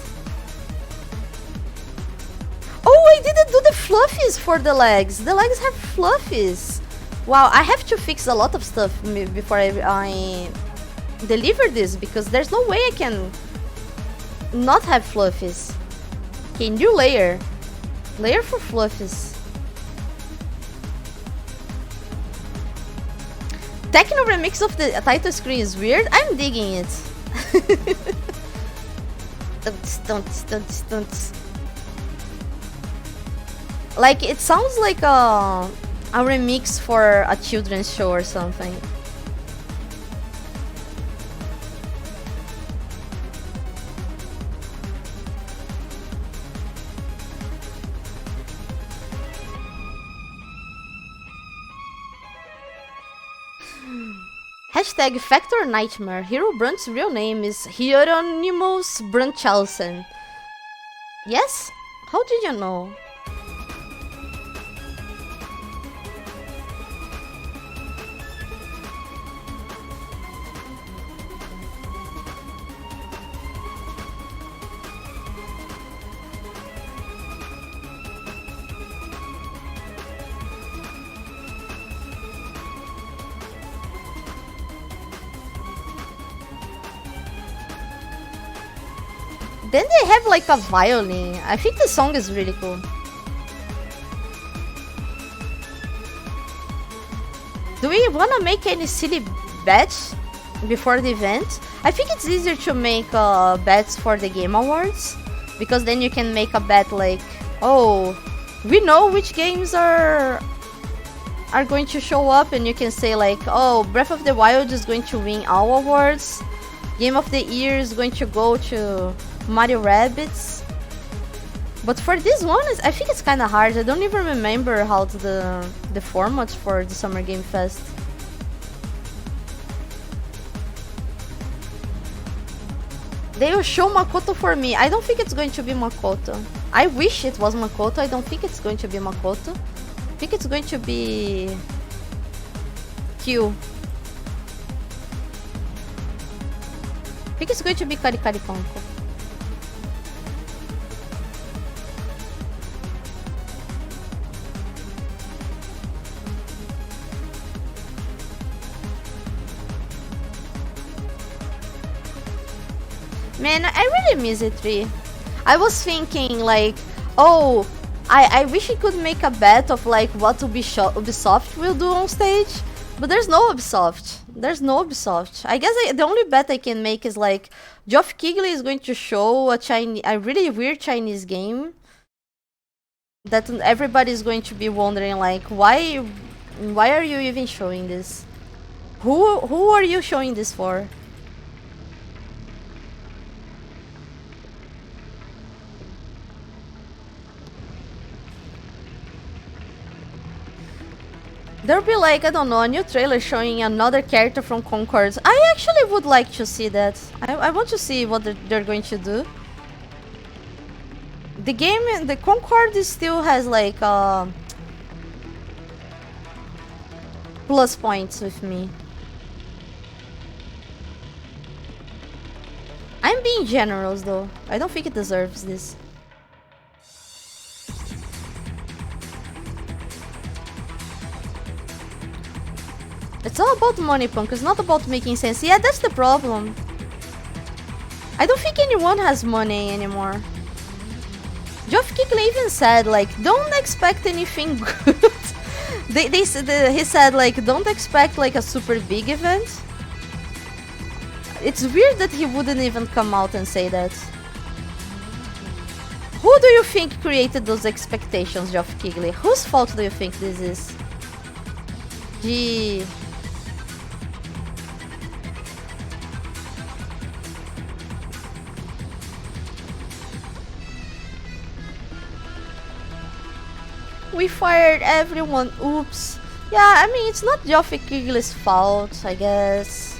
Oh, I didn't do the fluffies for the legs. The legs have fluffies. Wow, I have to fix a lot of stuff before I deliver this, because there's no way I can not have fluffies. Okay, new layer. Layer for fluffies. Techno remix of the title screen is weird. I'm digging it. Don't. Like, it sounds like a remix for a children's show or something. Hashtag Factor Nightmare. Hero Brunt's real name is Hieronymus Brunchalsen. Yes? How did you know? Then they have like a violin. I think the song is really cool. Do we wanna make any silly bets before the event? I think it's easier to make bets for the Game Awards, because then you can make a bet like, oh, we know which games are going to show up, and you can say like, oh, Breath of the Wild is going to win all awards. Game of the Year is going to go to Mario Rabbids. But for this one, I think it's kind of hard. I don't even remember how the format for the Summer Game Fest. They will show Makoto for me. I don't think it's going to be Makoto. I wish it was Makoto. I don't think it's going to be Makoto. I think it's going to be Q. I think it's going to be Karikari Panko. Man, I really miss E3. I was thinking like, oh, I wish I could make a bet of like what Ubisoft will do on stage, but there's no Ubisoft. There's no Ubisoft. I guess the only bet I can make is like Geoff Keighley is going to show a really weird Chinese game that everybody is going to be wondering like, why are you even showing this? Who are you showing this for? There'll be like, I don't know, a new trailer showing another character from Concord. I actually would like to see that. I want to see what they're going to do. The game, the Concord still has like plus points with me. I'm being generous though. I don't think it deserves this. It's all about money, Punk. It's not about making sense. Yeah, that's the problem. I don't think anyone has money anymore. Geoff Keighley even said, like, don't expect anything good. He said, like, don't expect, like, a super big event. It's weird that he wouldn't even come out and say that. Who do you think created those expectations, Geoff Keighley? Whose fault do you think this is? Gee... We fired everyone, oops. Yeah, I mean, it's not Geoff Keighley's fault, I guess.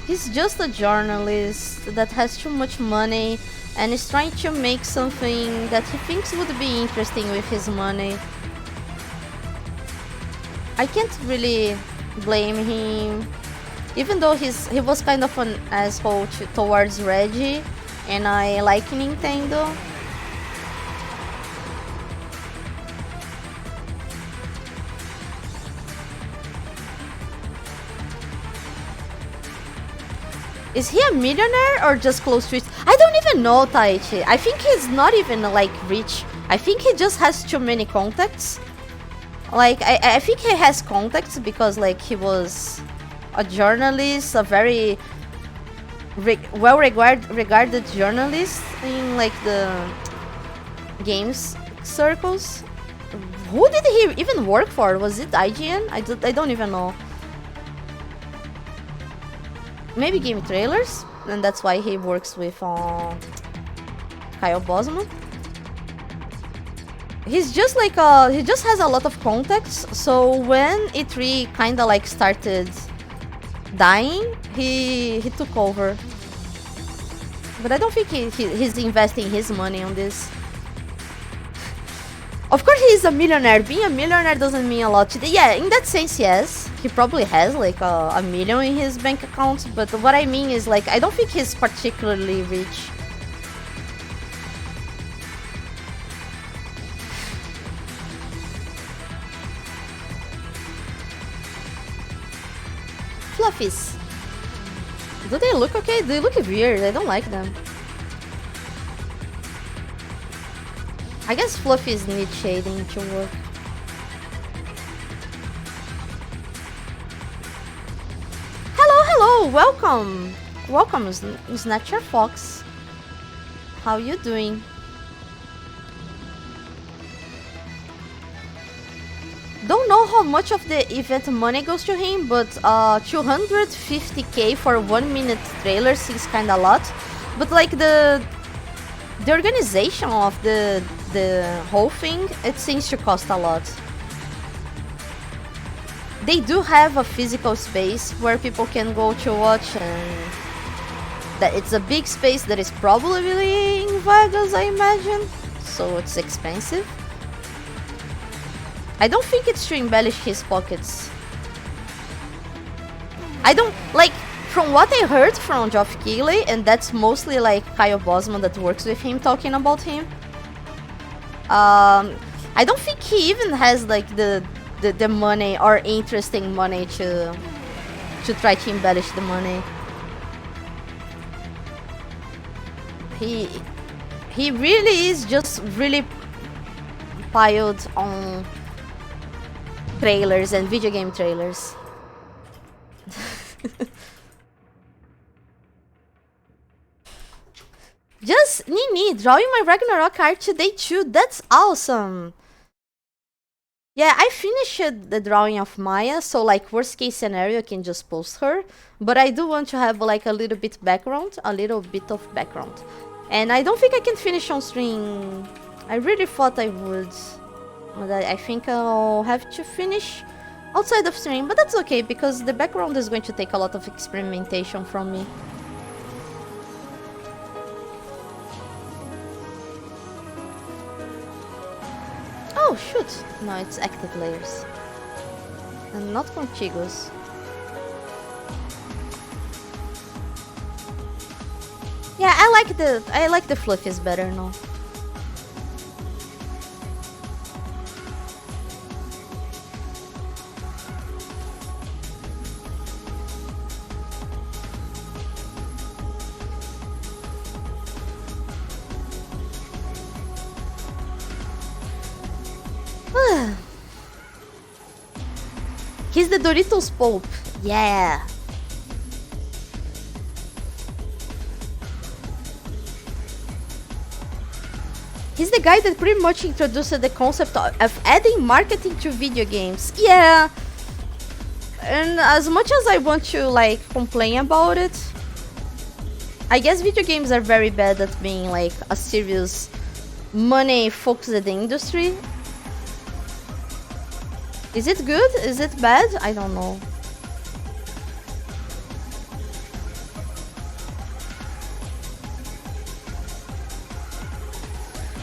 He's just a journalist that has too much money and is trying to make something that he thinks would be interesting with his money. I can't really blame him, even though he was kind of an asshole towards Reggie, and I like Nintendo. Is he a millionaire or just close to it? I don't even know, Taichi. I think he's not even like rich. I think he just has too many contacts. Like, I think he has contacts because like he was a journalist, a very well-regarded journalist in like the games circles. Who did he even work for? Was it IGN? I don't even know. Maybe Game Trailers, and that's why he works with Kyle Bosman. He's just like he just has a lot of contacts, so when E3 kinda like started dying, he took over. But I don't think he's investing his money on this. Of course he's a millionaire. Being a millionaire doesn't mean a lot. Yeah, in that sense, yes. He probably has like a million in his bank account, but what I mean is like I don't think he's particularly rich. Fluffies. Do they look okay? They look weird. I don't like them. I guess Fluffies need shading to work. Hello, welcome! Welcome, Snatcher Fox. How you doing? Don't know how much of the event money goes to him, but 250k for 1 minute trailer seems kinda a lot. But like the organization of the the whole thing, it seems to cost a lot. They do have a physical space where people can go to watch, and that it's a big space that is probably in Vegas, I imagine, so it's expensive. I don't think it's to embellish his pockets. I don't, like, from what I heard from Geoff Keighley, and that's mostly like Kyle Bosman that works with him talking about him, I don't think he even has like the money or interesting money to try to embellish the money. He really is just really piled on trailers and video game trailers. Just Nini drawing my Ragnarok art today too. That's awesome. Yeah, I finished the drawing of Maya, so like worst case scenario I can just post her, but I do want to have like a little bit background, and I don't think I can finish on stream. I really thought I would, but I think I'll have to finish outside of stream, but that's okay because the background is going to take a lot of experimentation from me. Oh shoot! No, it's active layers and not contiguous. Yeah, I like the fluffies better now. He's the Doritos Pope. Yeah. He's the guy that pretty much introduced the concept of adding marketing to video games. Yeah. And as much as I want to like complain about it, I guess video games are very bad at being like a serious money-focused industry. Is it good? Is it bad? I don't know.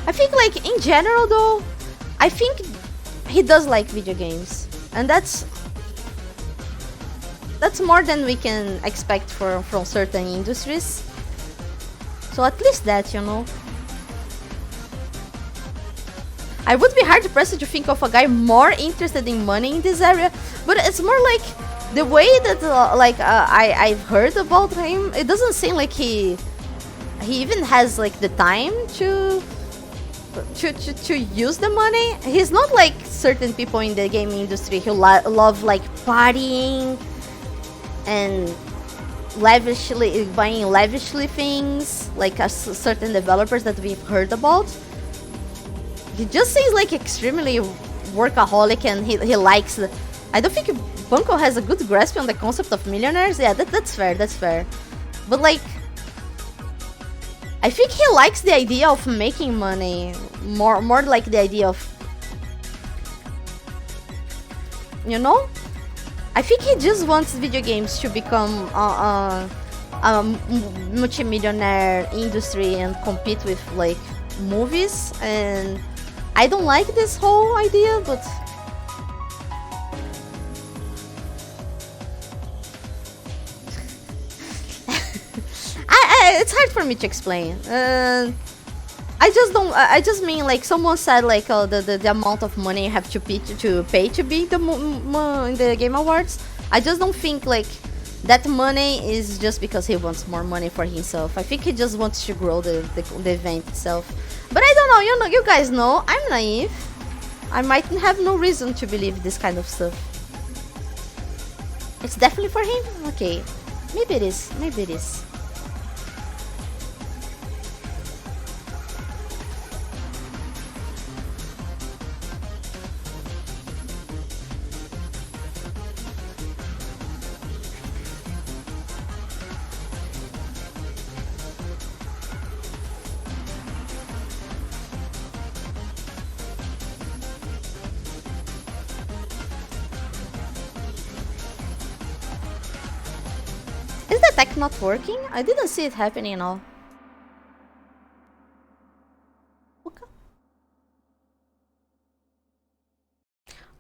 I think like in general though, I think he does like video games, and that's more than we can expect from certain industries. So at least that, you know. I would be hard pressed to think of a guy more interested in money in this area, but it's more like the way that I've heard about him. It doesn't seem like he even has like the time to use the money. He's not like certain people in the game industry who love like partying and buying lavishly things, like certain developers that we've heard about. He just seems like extremely workaholic, and he likes I don't think Panko has a good grasp on the concept of millionaires. Yeah, that's fair. But like, I think he likes the idea of making money more like the idea of, you know? I think he just wants video games to become a multi-millionaire industry and compete with like movies, and I don't like this whole idea, but it's hard for me to explain. I just mean like someone said like the amount of money you have to pay to be in the Game Awards. I just don't think like that money is just because he wants more money for himself. I think he just wants to grow the event itself. But I don't know, you guys know, I'm naive. I might have no reason to believe this kind of stuff. It's definitely for him? Okay. Maybe it is. Is the tech not working? I didn't see it happening at all. Okay.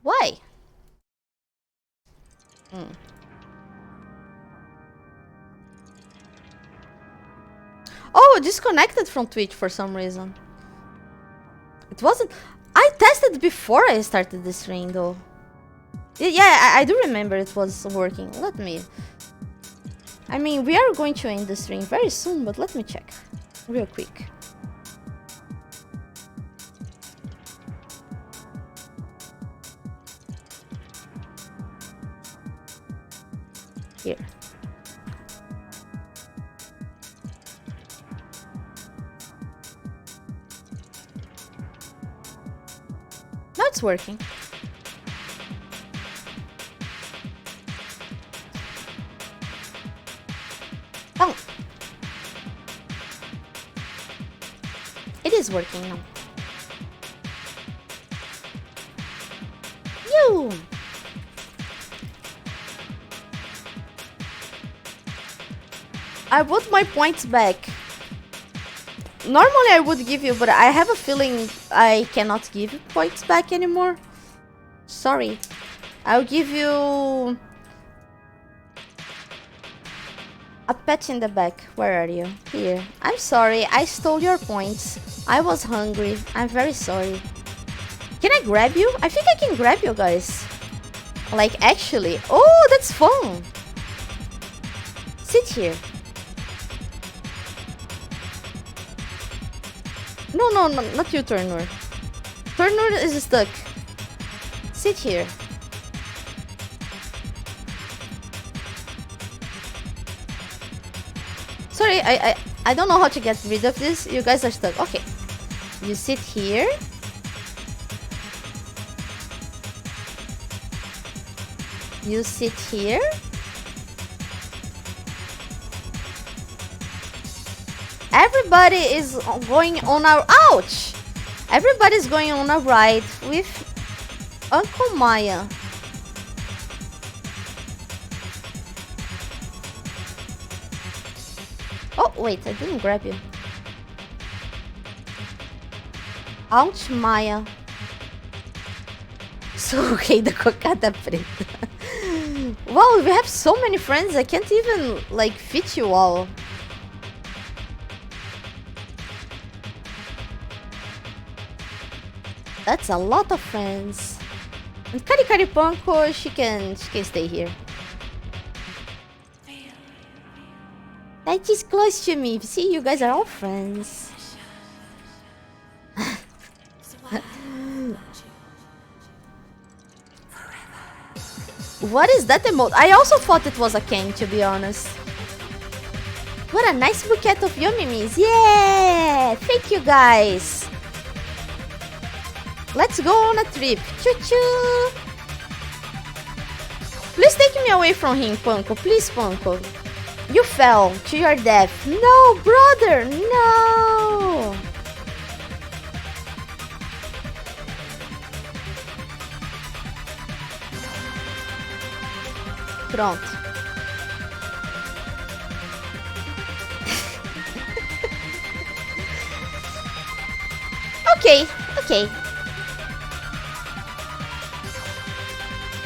Why? Oh, disconnected from Twitch for some reason. It wasn't... I tested before I started the stream though. Yeah, I do remember it was working. Let me... I mean, we are going to end the stream very soon, but let me check. Real quick. Here. Now it's working. Oh. It is working now. You. I want my points back. Normally I would give you, but I have a feeling I cannot give you points back anymore. Sorry. I'll give you a pat in the back. Where are you? Here. I'm sorry, I stole your points. I was hungry. I'm very sorry. Can I grab you? I think I can grab you guys. Like, actually. Oh, that's fun. Sit here. No, not you, Turner. Turner is stuck. Sit here. Sorry, I don't know how to get rid of this. You guys are stuck. Okay. You sit here. You sit here. Everybody is going on a... Ouch! Everybody's going on a ride with Uncle Maya. Oh, wait, I didn't grab you. Aunt Maya. So, okay, the cocada preta. Wow, we have so many friends, I can't even, like, fit you all. That's a lot of friends. And Kari Panko, she can stay here. That is close to me. See, you guys are all friends. What is that emote? I also thought it was a cane, to be honest. What a nice bouquet of yummies. Yeah! Thank you, guys. Let's go on a trip. Choo-choo! Please take me away from him, Panko. Please, Panko. You fell to your death. No, brother! No! Pronto. Okay.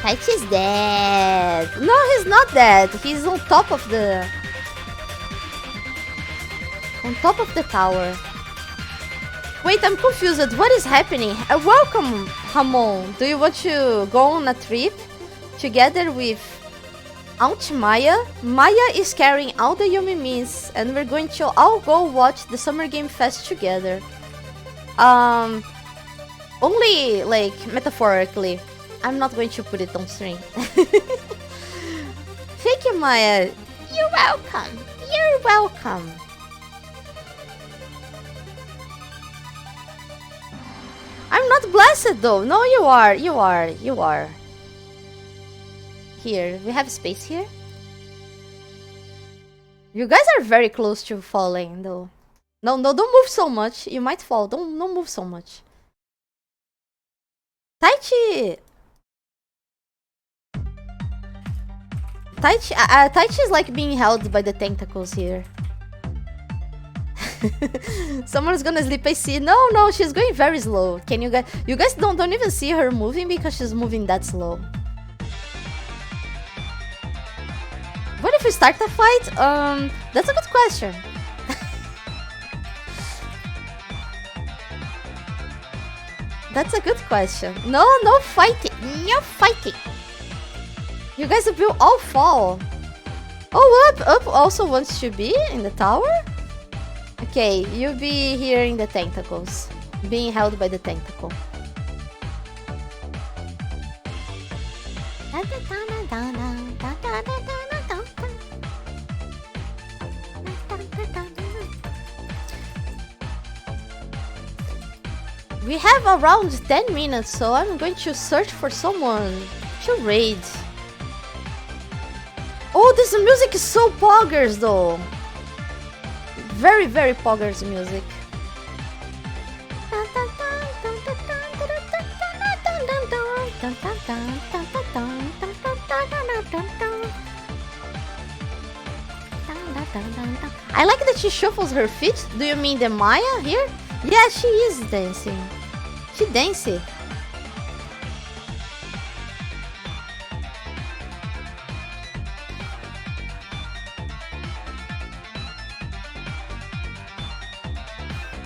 Taichi is dead. No, he's not dead. He's on top of the... tower. Wait, I'm confused. What is happening? Welcome, Ramon. Do you want to go on a trip together with Aunt Maya? Maya is carrying all the Yumimis, and we're going to all go watch the Summer Game Fest together. Only, like, metaphorically. I'm not going to put it on stream. Thank you, Maya. You're welcome. You're welcome. I'm not blessed though. No, you are. You are. You are. Here, we have space here. You guys are very close to falling though. No, don't move so much. You might fall. Don't move so much. Taichi! Taichi is like being held by the tentacles here. Someone's gonna sleep, I see. No, she's going very slow. Can you guys don't even see her moving because she's moving that slow. What if we start a fight? That's a good question. That's a good question. No fighting. No fighting. You guys will all fall. Oh, up also wants to be in the tower? Okay, you be here in the tentacles. Being held by the tentacle. We have around 10 minutes, so I'm going to search for someone to raid. Oh, this music is so poggers though. Very, very poggers music. I like that she shuffles her feet. Do you mean the Maya here? Yeah, she is dancing. She dancing.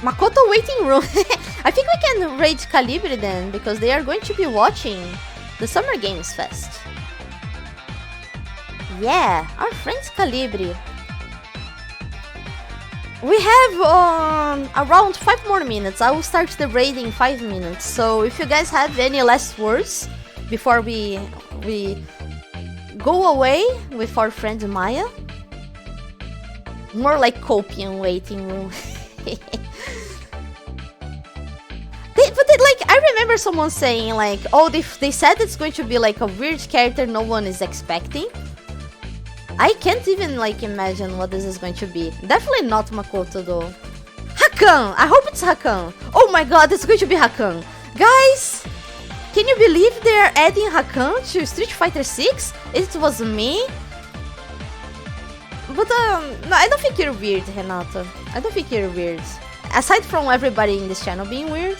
Makoto waiting room. I think we can raid Calibri then, because they are going to be watching the Summer Games Fest. Yeah, our friends Calibri. We have around 5 more minutes. I will start the raid in 5 minutes. So if you guys have any last words before we go away with our friend Maya. More like Copian waiting room. Like, I remember someone saying like, oh, they said it's going to be like a weird character no one is expecting. I can't even like imagine what this is going to be. Definitely not Makoto though. Hakan! I hope it's Hakan. Oh my god, it's going to be Hakan. Guys, can you believe they're adding Hakan to Street Fighter 6? It was me. But no, I don't think you're weird, Renato. I don't think you're weird. Aside from everybody in this channel being weird.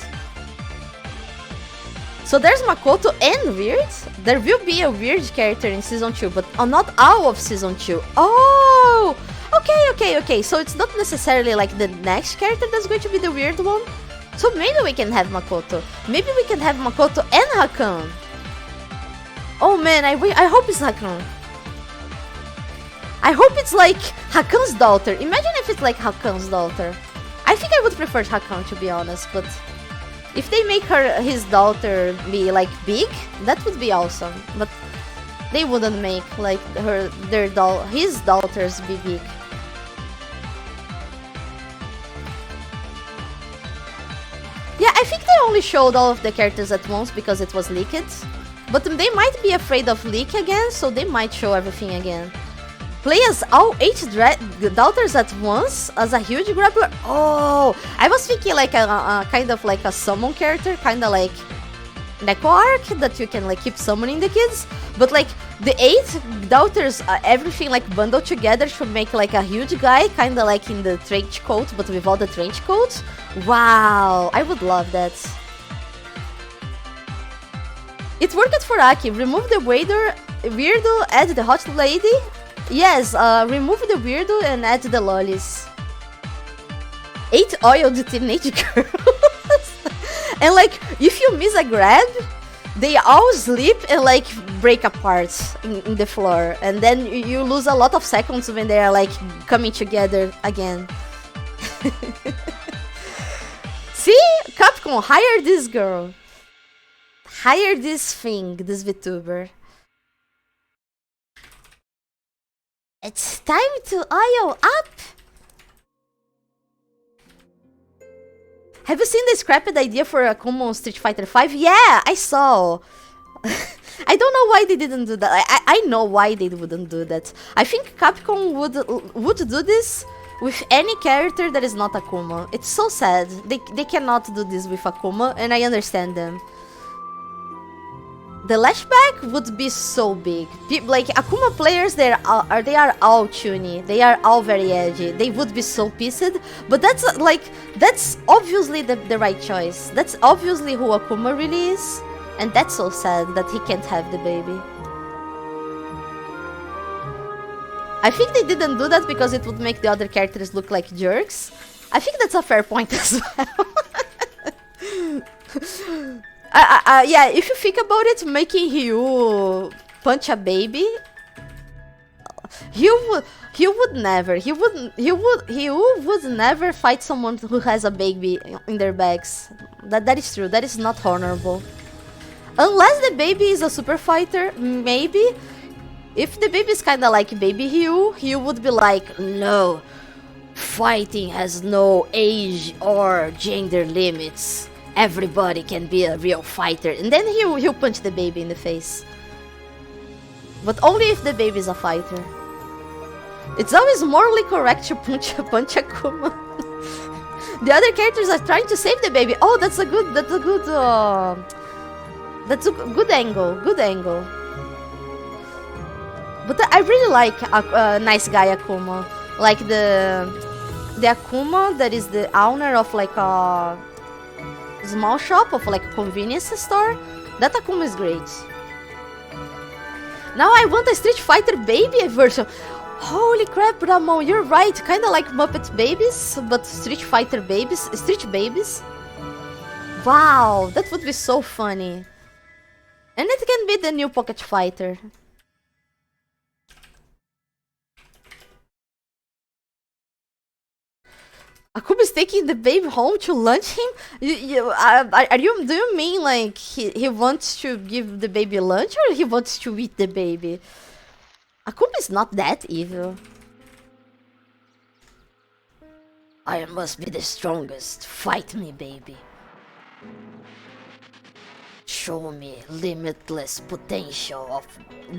So there's Makoto and Weird. There will be a weird character in Season 2, but not all of Season 2. Oh! Okay. So it's not necessarily like the next character that's going to be the weird one. So maybe we can have Makoto. Maybe we can have Makoto and Hakan. Oh man, I hope it's Hakan. I hope it's like Hakan's daughter. Imagine if it's like Hakan's daughter. I think I would prefer Hakan, to be honest, but if they make his daughter be like big, that would be awesome. But they wouldn't make like his daughters be big. Yeah, I think they only showed all of the characters at once because it was leaked. But they might be afraid of leak again, so they might show everything again. Play as all 8 daughters at once as a huge grappler. Oh, I was thinking like a kind of like a summon character, kind of like Neko Arc that you can like keep summoning the kids. But like the 8 daughters, everything like bundled together should make like a huge guy, kind of like in the trench coat, but with all the trench coats. Wow, I would love that. It worked for Aki. Remove the weirdo, add the hot lady. Yes, remove the weirdo and add the lollies. 8 oiled teenage girls. And like, if you miss a grab, they all sleep and like break apart in the floor. And then you lose a lot of seconds when they are like coming together again. See? Capcom, hire this girl. Hire this thing, this VTuber. It's time to oil up! Have you seen the scrapped idea for a common Street Fighter 5? Yeah, I saw! I don't know why they didn't do that. I know why they wouldn't do that. I think Capcom would do this with any character that is not Akuma. It's so sad. They cannot do this with Akuma, and I understand them. The lashback would be so big. Like Akuma players, they are all toony. They are all very edgy. They would be so pissed. But that's obviously the right choice. That's obviously who Akuma really is, and that's so sad that he can't have the baby. I think they didn't do that because it would make the other characters look like jerks. I think that's a fair point as well. Yeah, if you think about it, making Ryu punch a baby, Ryu would never fight someone who has a baby in their backs. That is true. That is not honorable. Unless the baby is a super fighter, maybe. If the baby is kind of like baby Ryu, Ryu would be like, no, fighting has no age or gender limits. Everybody can be a real fighter. And then he'll punch the baby in the face. But only if the baby is a fighter. It's always morally correct to punch Akuma. The other characters are trying to save the baby. Oh, that's a good angle. Good angle. But I really like nice guy Akuma. Like the Akuma that is the owner of like a small shop, of like a convenience store. That Akuma is great. Now I want a Street Fighter baby version. Holy crap, Ramon, you're right. Kinda like Muppet Babies, but Street Fighter babies, Street babies. Wow, that would be so funny. And it can be the new Pocket Fighter. Akuma is taking the baby home to lunch him? Do you mean like he wants to give the baby lunch, or he wants to eat the baby? Akuma is not that evil. I must be the strongest. Fight me, baby. Show me limitless potential of...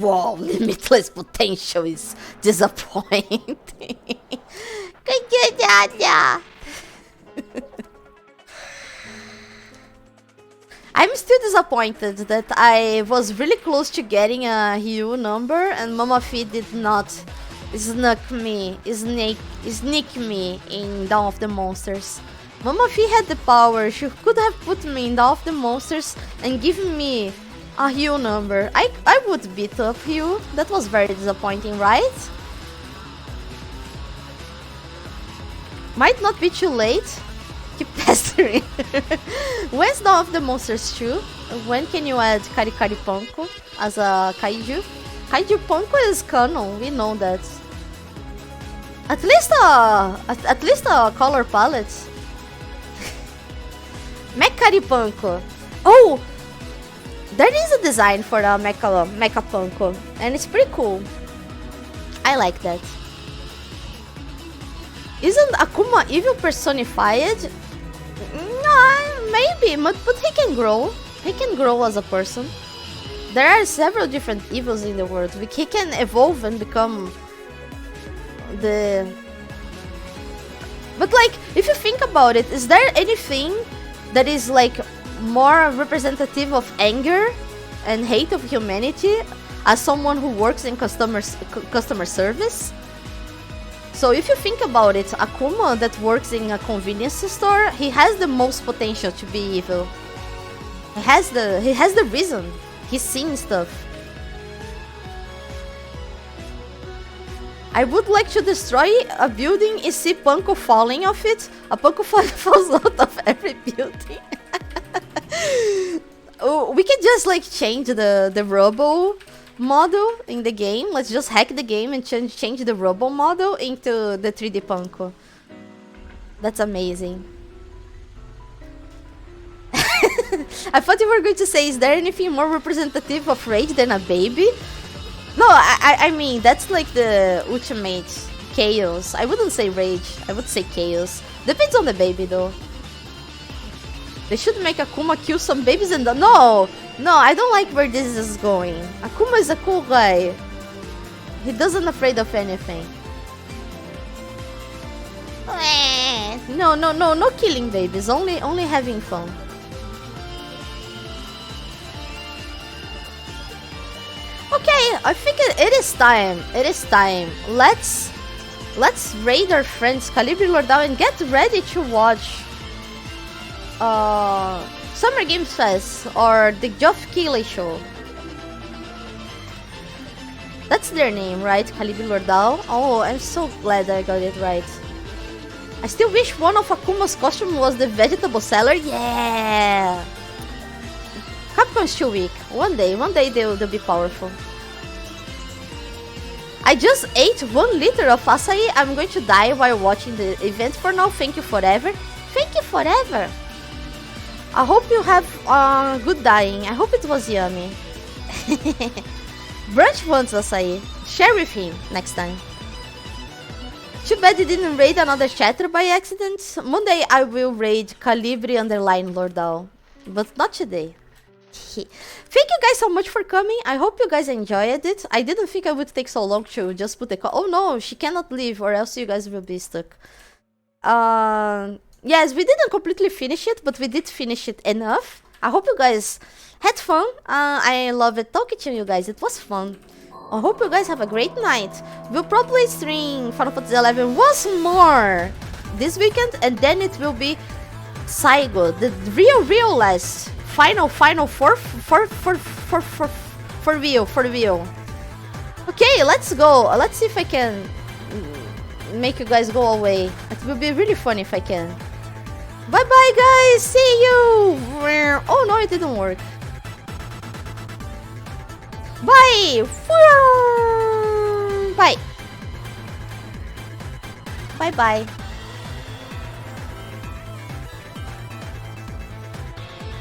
Wow, limitless potential is disappointing. I'm still disappointed that I was really close to getting a Ryu number and Mama Fi did not sneak me in Dawn of the Monsters. Mama Fi had the power. She could have put me in Dawn of the Monsters and given me a Ryu number. I would beat up Ryu. That was very disappointing, right? Might not be too late. Keep pestering. When's Dawn of the Monsters 2? When can you add Karikari Panko as a kaiju? Kaiju Panko is canon, we know that. At least a color palette. Mekari Panko. Oh! There is a design for a Mecha Panko, and it's pretty cool. I like that. Isn't Akuma evil personified? No, maybe, but he can grow. He can grow as a person. There are several different evils in the world. He can evolve and become the... But like, if you think about it, is there anything that is like more representative of anger and hate of humanity as someone who works in customer service? So if you think about it, Akuma that works in a convenience store, he has the most potential to be evil. He has the reason. He's seeing stuff. I would like to destroy a building and see Panko falling off it. A Panko falls out of every building. Oh, we can just like change the rubble model in the game. Let's just hack the game and change the rubble model into the 3D Panko. That's amazing. I thought you were going to say, is there anything more representative of rage than a baby? No, I mean, that's like the ultimate chaos. I wouldn't say rage, I would say chaos. Depends on the baby though. They should make Akuma kill some babies and... No, I don't like where this is going. Akuma is a cool guy. He doesn't afraid of anything. No killing babies. Only having fun. Okay, I think it is time. It is time. Let's raid our friends Calibri Lordao and get ready to watch Summer Games Fest or the Geoff Keighley show. That's their name, right? Calibri Lordao. Oh, I'm so glad I got it right. I still wish one of Akuma's costume was the vegetable seller. Yeah! Capcom's too weak. One day they'll be powerful. I just ate 1 liter of acai. I'm going to die while watching the event. For now, thank you forever. Thank you forever. I hope you have good dying. I hope it was yummy. Brunch wants acai. Share with him next time. Too bad you didn't raid another chatter by accident. Monday I will raid Calibri _ Lordao. But not today. Thank you guys so much for coming. I hope you guys enjoyed it. I didn't think I would take so long to just put the call. Oh no, she cannot leave or else you guys will be stuck. Yes, we didn't completely finish it, but we did finish it enough. I hope you guys had fun. I loved talking to you guys. It was fun. I hope you guys have a great night. We'll probably stream Final Fantasy XI once more this weekend, and then it will be Saigo, the real last. Final for real. Okay, let's go. Let's see if I can make you guys go away. It will be really fun if I can. Bye bye guys, see you. Oh no, it didn't work. Bye. Bye. Bye bye.